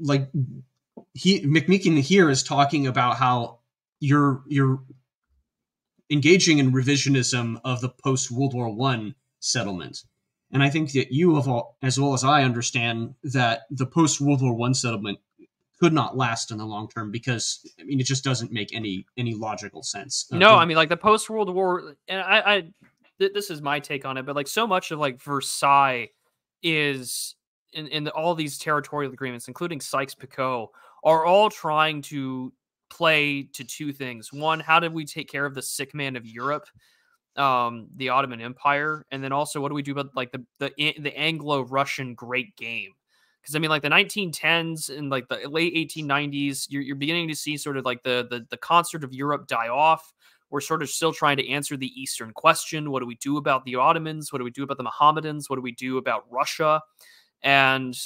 like, McMeekin here is talking about how you're engaging in revisionism of the post-World War I settlement. And I think that you, as well as I, understand that the post-World War I settlement could not last in the long term because, I mean, it just doesn't make any logical sense. No, I mean, like, the post-World War, and this is my take on it, but, like, so much of, like, Versailles is, in all these territorial agreements, including Sykes-Picot, are all trying to play to two things. One, how did we take care of the sick man of Europe, the Ottoman Empire, and then also what do we do about, like, the Anglo-Russian Great Game? Because, I mean, like, the 1910s and, like, the late 1890s, you're beginning to see sort of, like, the concert of Europe die off. We're sort of still trying to answer the Eastern question. What do we do about the Ottomans? What do we do about the Mohammedans? What do we do about Russia? And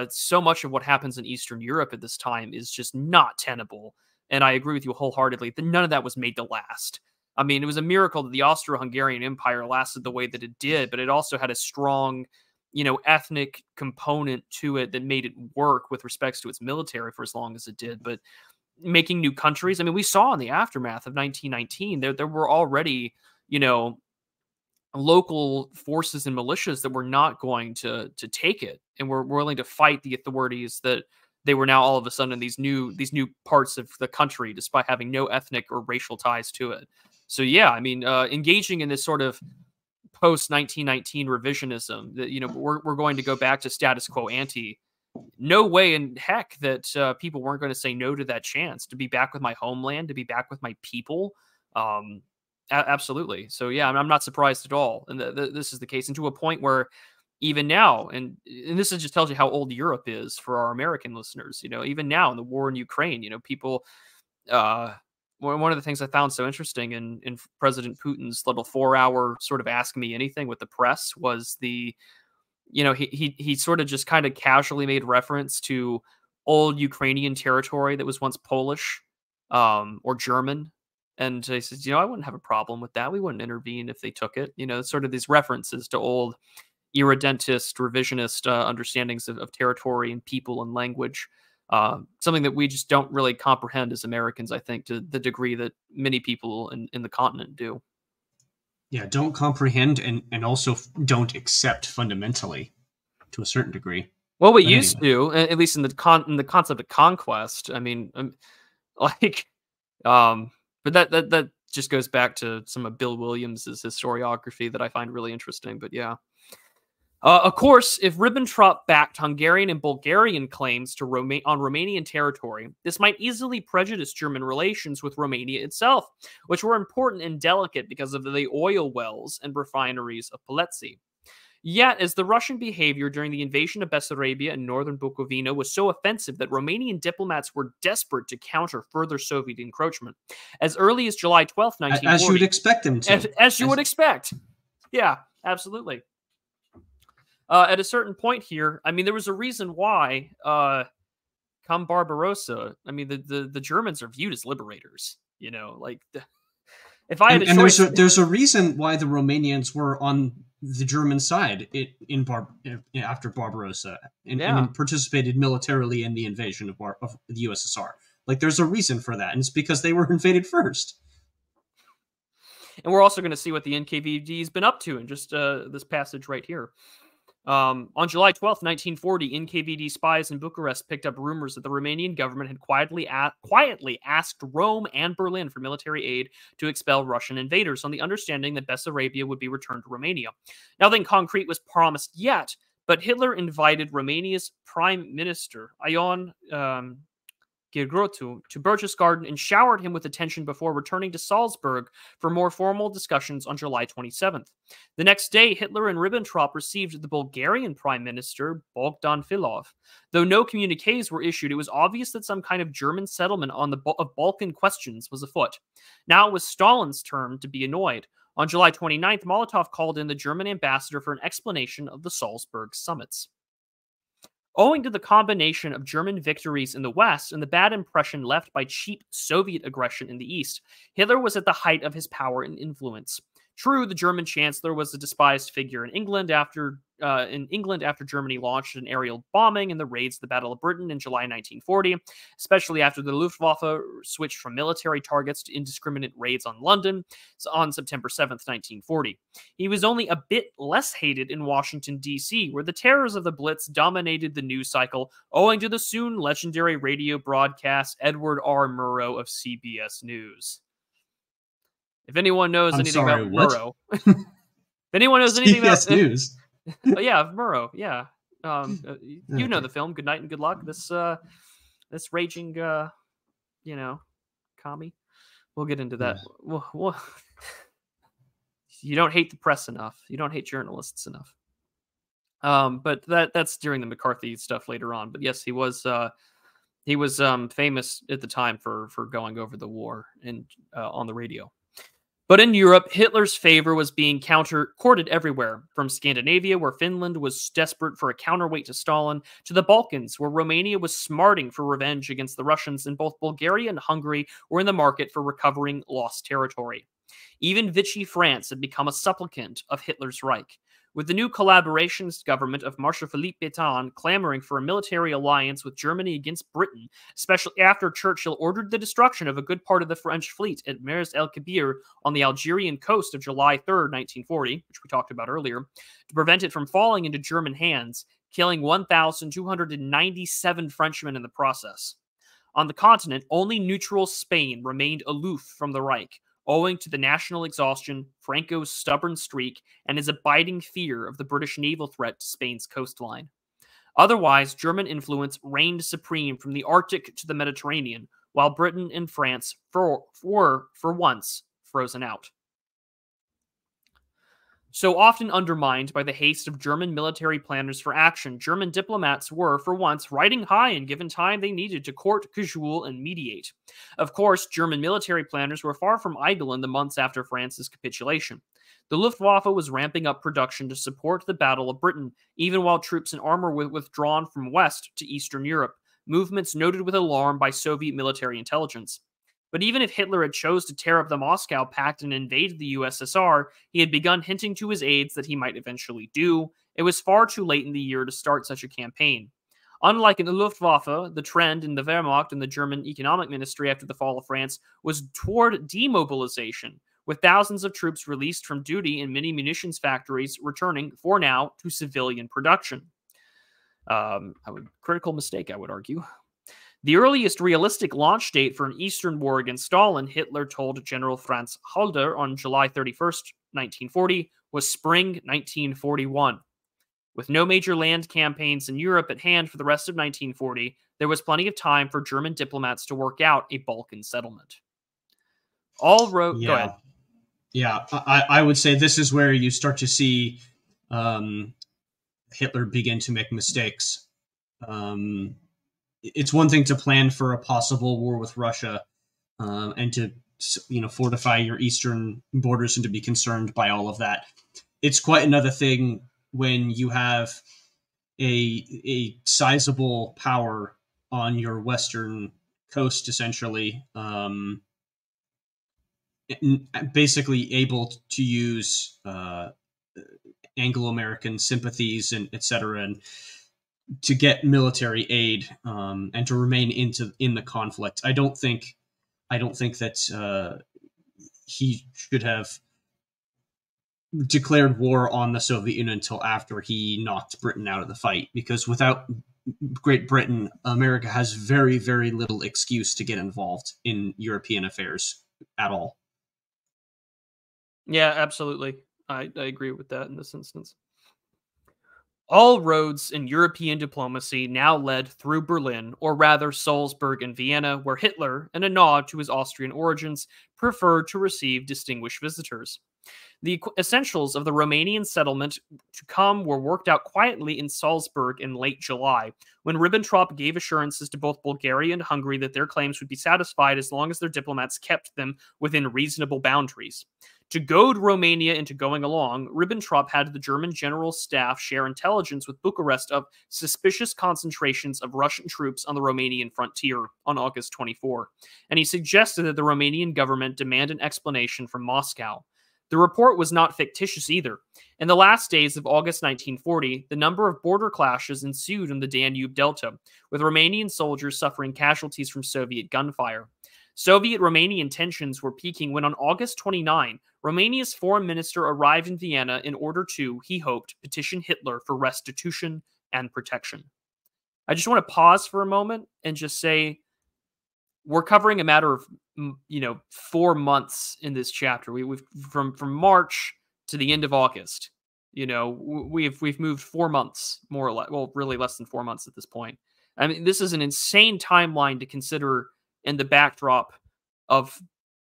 so much of what happens in Eastern Europe at this time is just not tenable. And I agree with you wholeheartedly that none of that was made to last. I mean, it was a miracle that the Austro-Hungarian Empire lasted the way that it did, but it also had a strong, ethnic component to it that made it work with respects to its military for as long as it did. But making new countries, I mean, we saw in the aftermath of 1919, there were already, local forces and militias that were not going to take it and were willing to fight the authorities that they were now all of a sudden these new parts of the country, despite having no ethnic or racial ties to it. So yeah, I mean, engaging in this sort of post 1919 revisionism that we're going to go back to status quo ante. No way in heck that people weren't going to say no to that chance to be back with my homeland, to be back with my people. Absolutely. So yeah, I'm not surprised at all. And this is the case, and to a point where even now, and this just tells you how old Europe is for our American listeners. Even now in the war in Ukraine, people. One of the things I found so interesting in President Putin's little 4-hour sort of ask me anything with the press was he sort of just kind of casually made reference to old Ukrainian territory that was once Polish or German. And he says, I wouldn't have a problem with that. We wouldn't intervene if they took it. Sort of these references to old irredentist, revisionist understandings of territory and people and language. Something that we just don't really comprehend as Americans, I think, to the degree that many people in the continent do. Yeah, don't comprehend and also don't accept fundamentally. to a certain degree. Well, we But used anyway. to, at least in the concept of conquest. I mean, like, but that just goes back to some of Bill Williams's historiography that I find really interesting. But yeah. Of course, if Ribbentrop backed Hungarian and Bulgarian claims to on Romanian territory, this might easily prejudice German relations with Romania itself, which were important and delicate because of the oil wells and refineries of Poletsy. Yet, as the Russian behavior during the invasion of Bessarabia and northern Bukovina was so offensive that Romanian diplomats were desperate to counter further Soviet encroachment. As early as July 12th, 1940... As you would expect them to. As you would expect. Yeah, absolutely. At a certain point here, I mean, there was a reason why come Barbarossa, I mean, the Germans are viewed as liberators, you know, like, if I had a choice... there's a reason why the Romanians were on the German side after Barbarossa and participated militarily in the invasion of the USSR. Like, there's a reason for that, and it's because they were invaded first. And we're also going to see what the NKVD's been up to in just this passage right here. On July 12th, 1940, NKVD spies in Bucharest picked up rumors that the Romanian government had quietly asked Rome and Berlin for military aid to expel Russian invaders on the understanding that Bessarabia would be returned to Romania. Nothing concrete was promised yet, but Hitler invited Romania's Prime Minister, Ion Gheorghiu, to Berchtesgaden and showered him with attention before returning to Salzburg for more formal discussions on July 27th. The next day, Hitler and Ribbentrop received the Bulgarian Prime Minister, Bogdan Filov. Though no communiques were issued, it was obvious that some kind of German settlement on of Balkan questions was afoot. Now it was Stalin's turn to be annoyed. On July 29th, Molotov called in the German ambassador for an explanation of the Salzburg summits. Owing to the combination of German victories in the West and the bad impression left by cheap Soviet aggression in the East, Hitler was at the height of his power and influence. True, the German chancellor was a despised figure in England after Germany launched an aerial bombing in the raids of the Battle of Britain in July 1940, especially after the Luftwaffe switched from military targets to indiscriminate raids on London on September 7th, 1940. He was only a bit less hated in Washington, D.C., where the terrors of the Blitz dominated the news cycle, owing to the soon legendary radio broadcast Edward R. Murrow of CBS News. If anyone knows anything about Murrow, if anyone knows anything about News, yeah, Murrow, yeah, you know the film. Good night and good luck. This raging, commie. We'll get into that. Yeah. You don't hate the press enough. You don't hate journalists enough. But that's during the McCarthy stuff later on. But yes, he was famous at the time for going over the war and on the radio. But in Europe, Hitler's favor was being courted everywhere, from Scandinavia, where Finland was desperate for a counterweight to Stalin, to the Balkans, where Romania was smarting for revenge against the Russians, and both Bulgaria and Hungary were in the market for recovering lost territory. Even Vichy France had become a supplicant of Hitler's Reich, with the new collaborationist government of Marshal Philippe Pétain clamoring for a military alliance with Germany against Britain, especially after Churchill ordered the destruction of a good part of the French fleet at Mers el-Kebir on the Algerian coast of July 3rd, 1940, which we talked about earlier, to prevent it from falling into German hands, killing 1,297 Frenchmen in the process. On the continent, only neutral Spain remained aloof from the Reich, owing to the national exhaustion, Franco's stubborn streak, and his abiding fear of the British naval threat to Spain's coastline. Otherwise, German influence reigned supreme from the Arctic to the Mediterranean, while Britain and France were, for once, frozen out. So often undermined by the haste of German military planners for action, German diplomats were, for once, riding high and given time they needed to court, cajole, and mediate. Of course, German military planners were far from idle in the months after France's capitulation. The Luftwaffe was ramping up production to support the Battle of Britain, even while troops and armor were withdrawn from West to Eastern Europe, movements noted with alarm by Soviet military intelligence. But even if Hitler had chose to tear up the Moscow Pact and invade the USSR, he had begun hinting to his aides that he might eventually do. It was far too late in the year to start such a campaign. Unlike in the Luftwaffe, the trend in the Wehrmacht and the German Economic Ministry after the fall of France was toward demobilization, with thousands of troops released from duty in many munitions factories returning, for now, to civilian production. Critical mistake, I would argue. The earliest realistic launch date for an Eastern war against Stalin, Hitler told General Franz Halder on July 31st, 1940, was spring 1941. With no major land campaigns in Europe at hand for the rest of 1940, there was plenty of time for German diplomats to work out a Balkan settlement. All wrote. Yeah. Go ahead. Yeah, I would say this is where you start to see Hitler begin to make mistakes. It's one thing to plan for a possible war with Russia and to fortify your eastern borders and to be concerned by all of that. It's quite another thing when you have a sizable power on your western coast, essentially, basically able to use Anglo-American sympathies and etc. and to get military aid and to remain in the conflict. I don't think that he should have declared war on the Soviet Union until after he knocked Britain out of the fight, because without Great Britain, America has very, very little excuse to get involved in European affairs at all. Yeah, absolutely. I agree with that in this instance. All roads in European diplomacy now led through Berlin, or rather Salzburg and Vienna, where Hitler, in a nod to his Austrian origins, preferred to receive distinguished visitors. The essentials of the Romanian settlement to come were worked out quietly in Salzburg in late July, when Ribbentrop gave assurances to both Bulgaria and Hungary that their claims would be satisfied as long as their diplomats kept them within reasonable boundaries. To goad Romania into going along, Ribbentrop had the German general staff share intelligence with Bucharest of suspicious concentrations of Russian troops on the Romanian frontier on August 24, and he suggested that the Romanian government demand an explanation from Moscow. The report was not fictitious either. In the last days of August 1940, the number of border clashes ensued in the Danube Delta, with Romanian soldiers suffering casualties from Soviet gunfire. Soviet-Romanian tensions were peaking when on August 29, Romania's foreign minister arrived in Vienna in order to, he hoped, petition Hitler for restitution and protection. I just want to pause for a moment and just say, we're covering a matter of 4 months in this chapter. We've from March to the end of August. We've moved 4 months, more or less. Well, really less than 4 months at this point. I mean, this is an insane timeline to consider in the backdrop of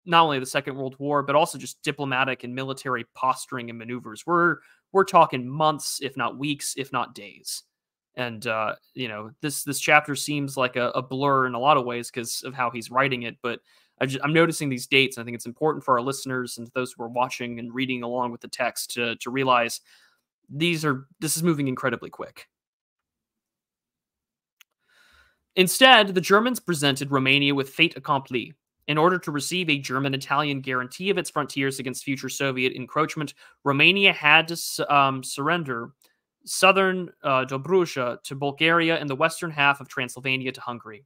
not only the Second World War, but also just diplomatic and military posturing and maneuvers. We're talking months, if not weeks, if not days. And, this chapter seems like a blur in a lot of ways because of how he's writing it. But I'm noticing these dates. And I think it's important for our listeners and those who are watching and reading along with the text to realize this is moving incredibly quick. Instead, the Germans presented Romania with fait accompli. In order to receive a German-Italian guarantee of its frontiers against future Soviet encroachment, Romania had to surrender southern Dobruja to Bulgaria and the western half of Transylvania to Hungary.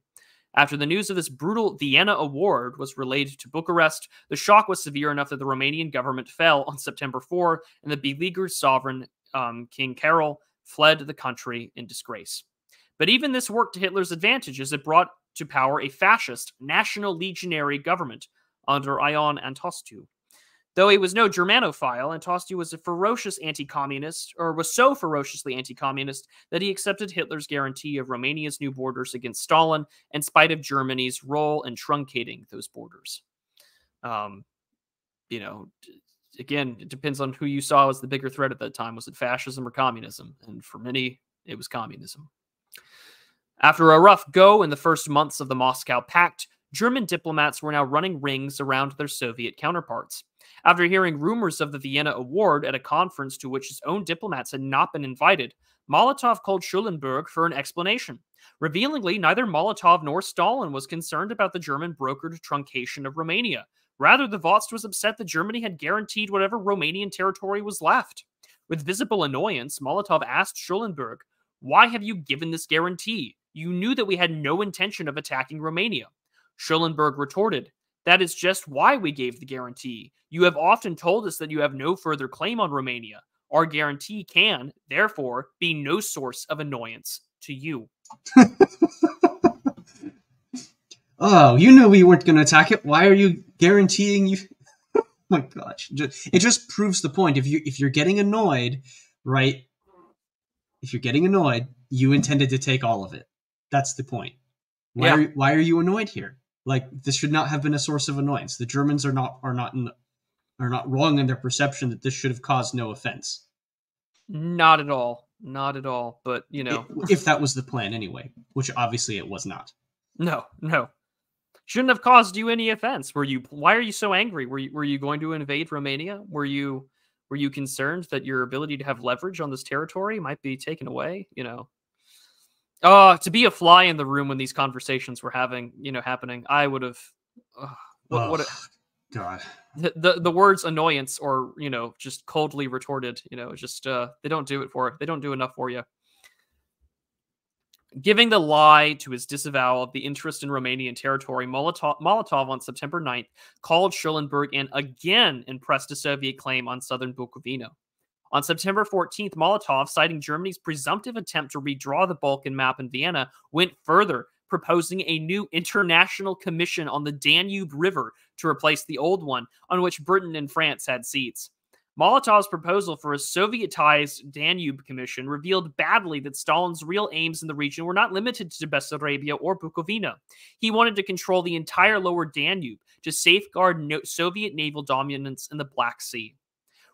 After the news of this brutal Vienna award was relayed to Bucharest, the shock was severe enough that the Romanian government fell on September 4, and the beleaguered sovereign, King Carol, fled the country in disgrace. But even this worked to Hitler's advantage as it brought to power a fascist, national legionary government under Ion Antostu. Though he was no Germanophile, Antostu was a ferocious anti-communist, or was so ferociously anti-communist that he accepted Hitler's guarantee of Romania's new borders against Stalin, in spite of Germany's role in truncating those borders. Again, it depends on who you saw as the bigger threat at that time. Was it fascism or communism? And for many, it was communism. After a rough go in the first months of the Moscow Pact, German diplomats were now running rings around their Soviet counterparts. After hearing rumors of the Vienna Award at a conference to which his own diplomats had not been invited, Molotov called Schulenburg for an explanation. Revealingly, neither Molotov nor Stalin was concerned about the German brokered truncation of Romania. Rather, the Vost was upset that Germany had guaranteed whatever Romanian territory was left. With visible annoyance, Molotov asked Schulenburg, "Why have you given this guarantee? You knew that we had no intention of attacking Romania." Schulenburg retorted, "That is just why we gave the guarantee. You have often told us that you have no further claim on Romania. Our guarantee can, therefore, be no source of annoyance to you. Oh, you knew we weren't going to attack it. Why are you guaranteeing you? Oh my gosh, it just proves the point. If you're getting annoyed, right? If you're getting annoyed, you intended to take all of it. That's the point. Why are you annoyed here? Like, this should not have been a source of annoyance. The Germans are not wrong in their perception that this should have caused no offense. Not at all. Not at all. But, you know, if that was the plan anyway, which obviously it was not. No. Shouldn't have caused you any offense. Why are you so angry? Were you going to invade Romania? Were you concerned that your ability to have leverage on this territory might be taken away? You know, to be a fly in the room when these conversations were happening, I would have. God. The words annoyance or just coldly retorted. They don't do enough for you. Giving the lie to his disavowal of the interest in Romanian territory, Molotov on September 9th called Schellenberg and again impressed a Soviet claim on southern Bukovina. On September 14th, Molotov, citing Germany's presumptive attempt to redraw the Balkan map in Vienna, went further, proposing a new international commission on the Danube River to replace the old one, on which Britain and France had seats. Molotov's proposal for a Sovietized Danube Commission revealed badly that Stalin's real aims in the region were not limited to Bessarabia or Bukovina. He wanted to control the entire lower Danube to safeguard Soviet naval dominance in the Black Sea.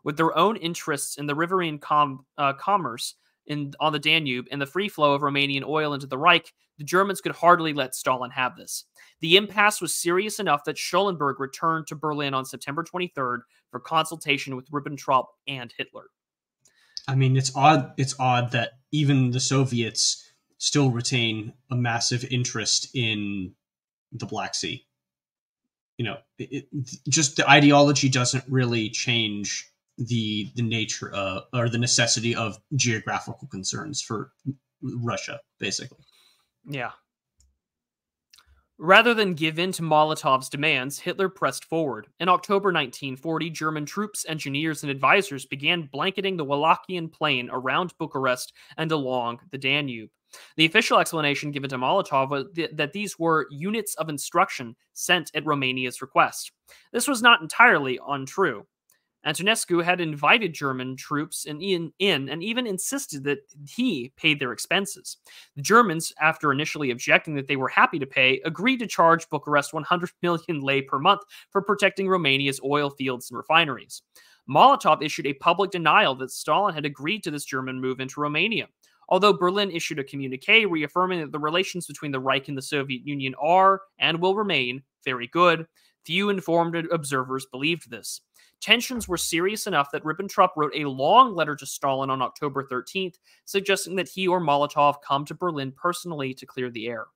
With their own interests in the riverine commerce on the Danube and the free flow of Romanian oil into the Reich, the Germans could hardly let Stalin have this. The impasse was serious enough that Schellenberg returned to Berlin on September 23rd for consultation with Ribbentrop and Hitler. I mean, it's odd that even the Soviets still retain a massive interest in the Black Sea. Just the ideology doesn't really change the nature or the necessity of geographical concerns for Russia, basically. Yeah. Rather than give in to Molotov's demands, Hitler pressed forward. In October 1940, German troops, engineers, and advisors began blanketing the Wallachian plain around Bucharest and along the Danube. The official explanation given to Molotov was that these were units of instruction sent at Romania's request. This was not entirely untrue. Antonescu had invited German troops in and even insisted that he paid their expenses. The Germans, after initially objecting that they were happy to pay, agreed to charge Bucharest 100 million lei per month for protecting Romania's oil fields and refineries. Molotov issued a public denial that Stalin had agreed to this German move into Romania, although Berlin issued a communique reaffirming that the relations between the Reich and the Soviet Union are, and will remain, very good. Few informed observers believed this. Tensions were serious enough that Ribbentrop wrote a long letter to Stalin on October 13th, suggesting that he or Molotov come to Berlin personally to clear the air.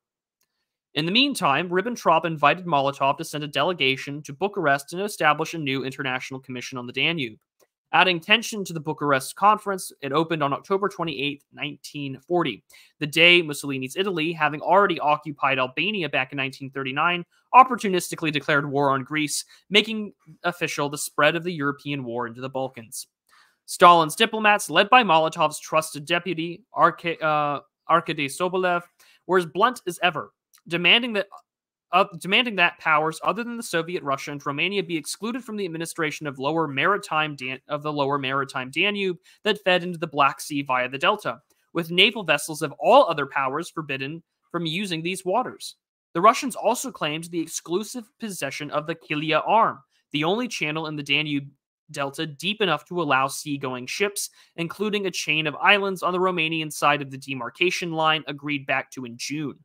In the meantime, Ribbentrop invited Molotov to send a delegation to Bucharest and establish a new international commission on the Danube. Adding tension to the Bucharest Conference, it opened on October 28, 1940, the day Mussolini's Italy, having already occupied Albania back in 1939, opportunistically declared war on Greece, making official the spread of the European war into the Balkans. Stalin's diplomats, led by Molotov's trusted deputy, Arkady Sobolev, were as blunt as ever, demanding that powers other than the Soviet Russia and Romania be excluded from the administration of the lower maritime Danube that fed into the Black Sea via the Delta, with naval vessels of all other powers forbidden from using these waters. The Russians also claimed the exclusive possession of the Kilia Arm, the only channel in the Danube Delta deep enough to allow seagoing ships, including a chain of islands on the Romanian side of the demarcation line agreed back to in June.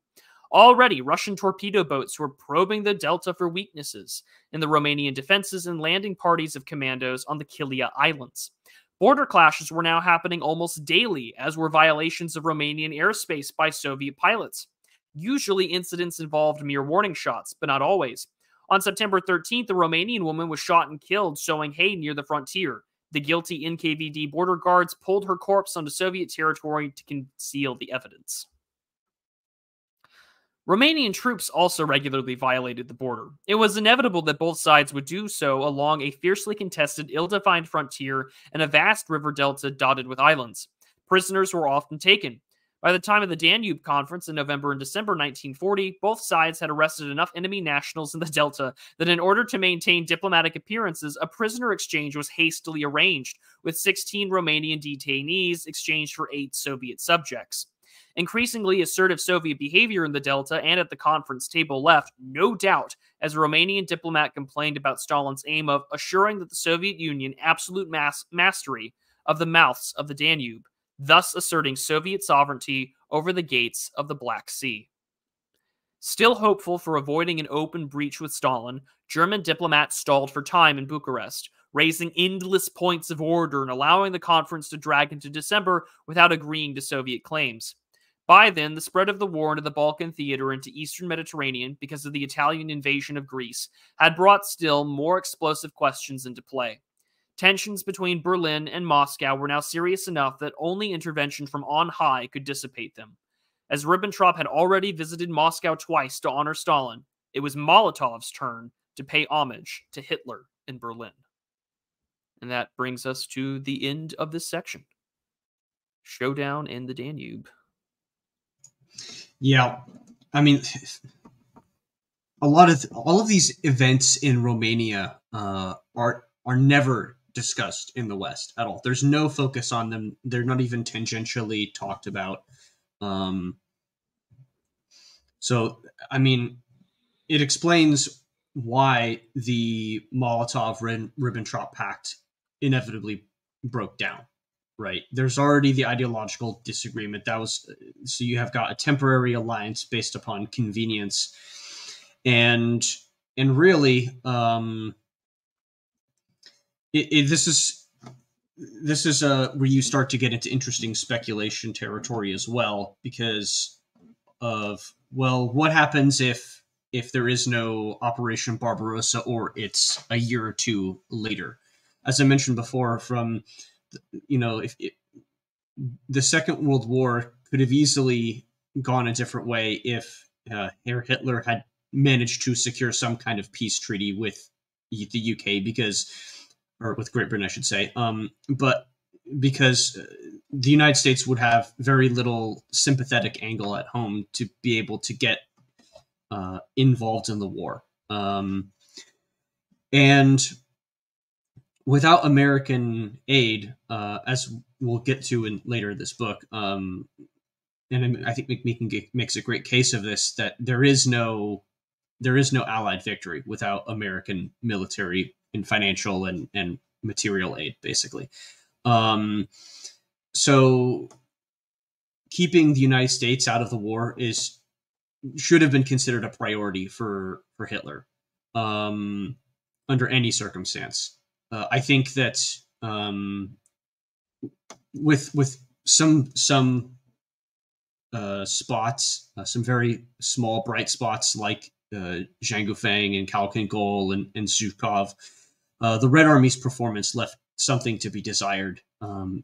Already, Russian torpedo boats were probing the Delta for weaknesses in the Romanian defenses and landing parties of commandos on the Kilia Islands. Border clashes were now happening almost daily, as were violations of Romanian airspace by Soviet pilots. Usually, incidents involved mere warning shots, but not always. On September 13th, a Romanian woman was shot and killed sowing hay near the frontier. The guilty NKVD border guards pulled her corpse onto Soviet territory to conceal the evidence. Romanian troops also regularly violated the border. It was inevitable that both sides would do so along a fiercely contested, ill-defined frontier and a vast river delta dotted with islands. Prisoners were often taken, By the time of the Danube Conference in November and December 1940, both sides had arrested enough enemy nationals in the Delta that in order to maintain diplomatic appearances, a prisoner exchange was hastily arranged, with 16 Romanian detainees exchanged for 8 Soviet subjects. Increasingly assertive Soviet behavior in the Delta and at the conference table left no doubt as a Romanian diplomat complained about Stalin's aim of assuring that the Soviet Union absolute mastery of the mouths of the Danube, thus asserting Soviet sovereignty over the gates of the Black Sea. Still hopeful for avoiding an open breach with Stalin, German diplomats stalled for time in Bucharest, raising endless points of order and allowing the conference to drag into December without agreeing to Soviet claims. By then, the spread of the war into the Balkan theater into eastern Mediterranean, because of the Italian invasion of Greece, had brought still more explosive questions into play. Tensions between Berlin and Moscow were now serious enough that only intervention from on high could dissipate them. As Ribbentrop had already visited Moscow twice to honor Stalin, it was Molotov's turn to pay homage to Hitler in Berlin. And that brings us to the end of this section. Showdown in the Danube. Yeah, I mean, all of these events in Romania are never discussed in the West at all. There's no focus on them. They're not even tangentially talked about. So, I mean, it explains why the Molotov-Ribbentrop Pact inevitably broke down. Right. There's already the ideological disagreement. So you have got a temporary alliance based upon convenience. And really, this is where you start to get into interesting speculation territory as well, because of, well, what happens if there is no Operation Barbarossa, or it's a year or two later? As I mentioned before, if the Second World War could have easily gone a different way if Hitler had managed to secure some kind of peace treaty with the UK, or with Great Britain, I should say. But because the United States would have very little sympathetic angle at home to be able to get involved in the war. And without American aid, as we'll get to later in this book, and I think McMeekin makes a great case of this, that there is no Allied victory without American military and financial and material aid, basically. So keeping the United States out of the war should have been considered a priority for Hitler under any circumstance. I think that with some spots, some very small bright spots like Zhang Gufeng and Khalkhin Gol and Zhukov, the Red Army's performance left something to be desired,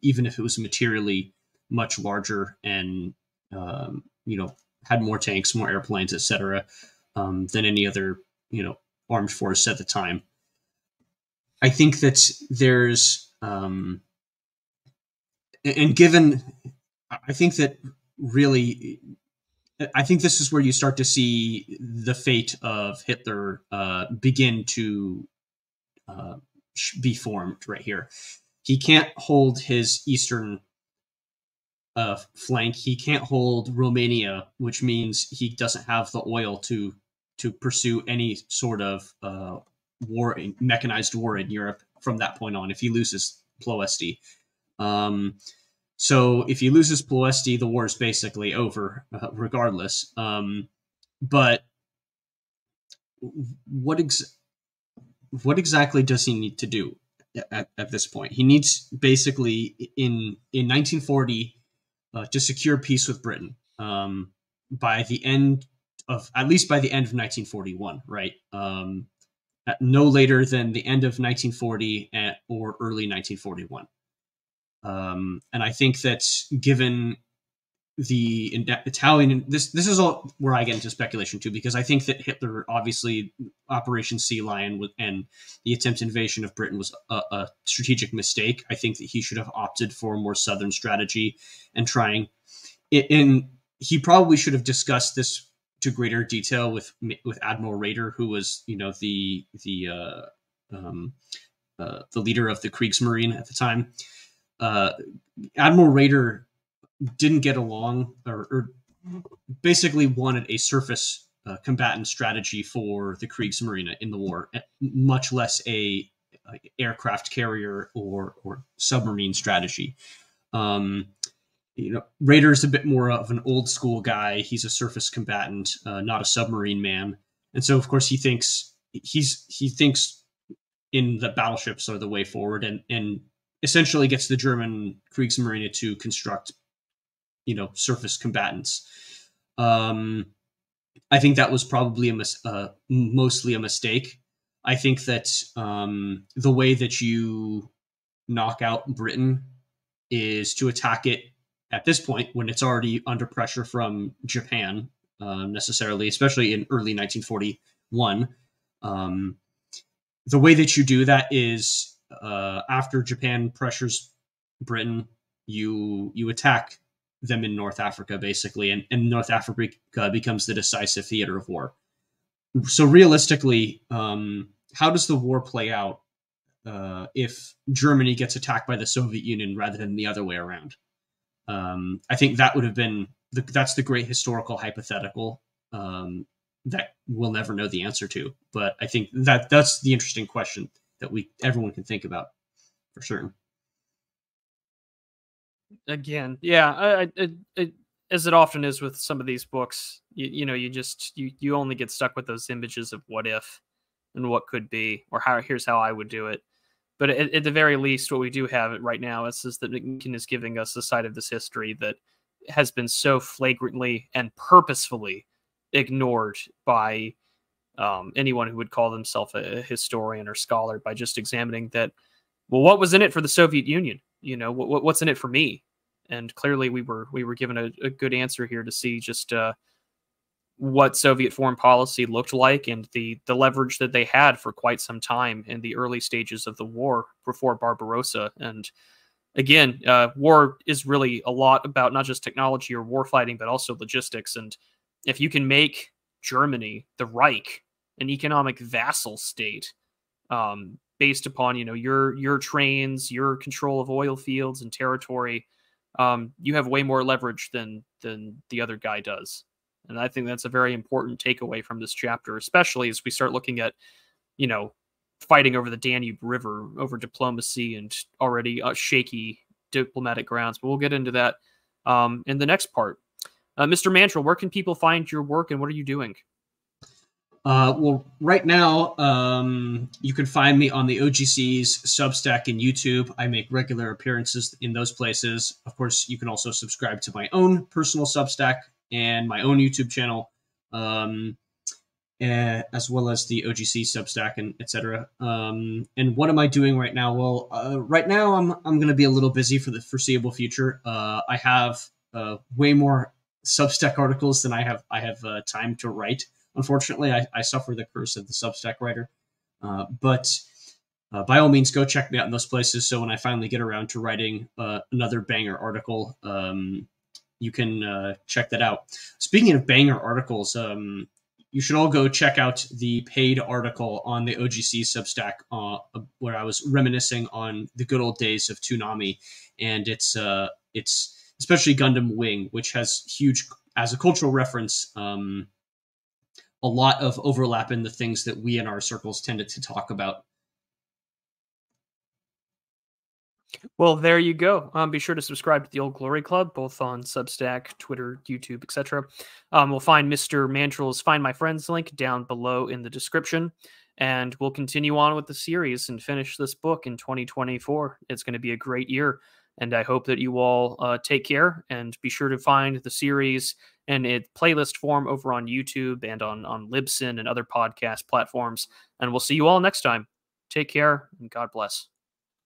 even if it was materially much larger and had more tanks, more airplanes, etc., than any other armed force at the time. I think that there's, and given, I think that really, I think this is where you start to see the fate of Hitler begin to be formed right here. He can't hold his eastern flank. He can't hold Romania, which means he doesn't have the oil to pursue any sort of mechanized war in Europe from that point on, if he loses Ploesti. So if he loses Ploesti, the war is basically over, regardless. But what exactly does he need to do at this point? He needs basically in 1940 to secure peace with Britain by the end of 1941, right? No later than the end of 1940 or early 1941. And I think that given the Italian, this is all where I get into speculation too, because I think that Hitler, obviously, Operation Sea Lion and the attempted invasion of Britain was a strategic mistake. I think that he should have opted for a more southern strategy and trying he probably should have discussed this to greater detail with Admiral Raeder, who was, the leader of the Kriegsmarine at the time. Admiral Raeder didn't get along, or basically wanted a surface combatant strategy for the Kriegsmarine in the war, much less a aircraft carrier or submarine strategy. Raeder's a bit more of an old school guy. He's a surface combatant, not a submarine man, and so of course he thinks in the battleships are the way forward, and essentially gets the German Kriegsmarine to construct, surface combatants. I think that was probably mostly a mistake. I think that the way that you knock out Britain is to attack it at this point when it's already under pressure from Japan, necessarily, especially in early 1941. The way that you do that is after Japan pressures Britain, you attack them in North Africa, basically, and North Africa becomes the decisive theater of war. So realistically, how does the war play out if Germany gets attacked by the Soviet Union rather than the other way around? I think that would have been that's the great historical hypothetical that we'll never know the answer to. But I think that's the interesting question that everyone can think about for sure. Again, yeah, as it often is with some of these books, you only get stuck with those images of what if and what could be, or here's how I would do it. But at the very least, what we do have right now is that McMeekin is giving us a side of this history that has been so flagrantly and purposefully ignored by anyone who would call themselves a historian or scholar, by just examining that, well, what was in it for the Soviet Union? What's in it for me? And clearly we were given a good answer here to see just what Soviet foreign policy looked like, and the leverage that they had for quite some time in the early stages of the war before Barbarossa. And again, war is really a lot about not just technology or war fighting, but also logistics. And if you can make Germany, the Reich, an economic vassal state, based upon your trains, your control of oil fields and territory, you have way more leverage than the other guy does. And I think that's a very important takeaway from this chapter, especially as we start looking at, fighting over the Danube River, over diplomacy and already shaky diplomatic grounds. But we'll get into that in the next part. Mr. Mandrill, where can people find your work and what are you doing? Well, right now, you can find me on the OGC's Substack and YouTube. I make regular appearances in those places. Of course, you can also subscribe to my own personal Substack and my own YouTube channel, as well as the OGC Substack and etc. And what am I doing right now? Well, right now I'm going to be a little busy for the foreseeable future. I have way more Substack articles than I have time to write. Unfortunately, I suffer the curse of the Substack writer. But by all means, go check me out in those places. So when I finally get around to writing another banger article, you can check that out. Speaking of banger articles, you should all go check out the paid article on the OGC Substack where I was reminiscing on the good old days of Toonami. And it's especially Gundam Wing, which has huge, as a cultural reference, a lot of overlap in the things that we in our circles tended to talk about. Well, there you go. Be sure to subscribe to the Old Glory Club, both on Substack, Twitter, YouTube, etc. We'll find Mr. Mandrill's Find My Friends link down below in the description. And we'll continue on with the series and finish this book in 2024. It's going to be a great year. And I hope that you all take care, and be sure to find the series in its playlist form over on YouTube and on Libsyn and other podcast platforms. And we'll see you all next time. Take care, and God bless.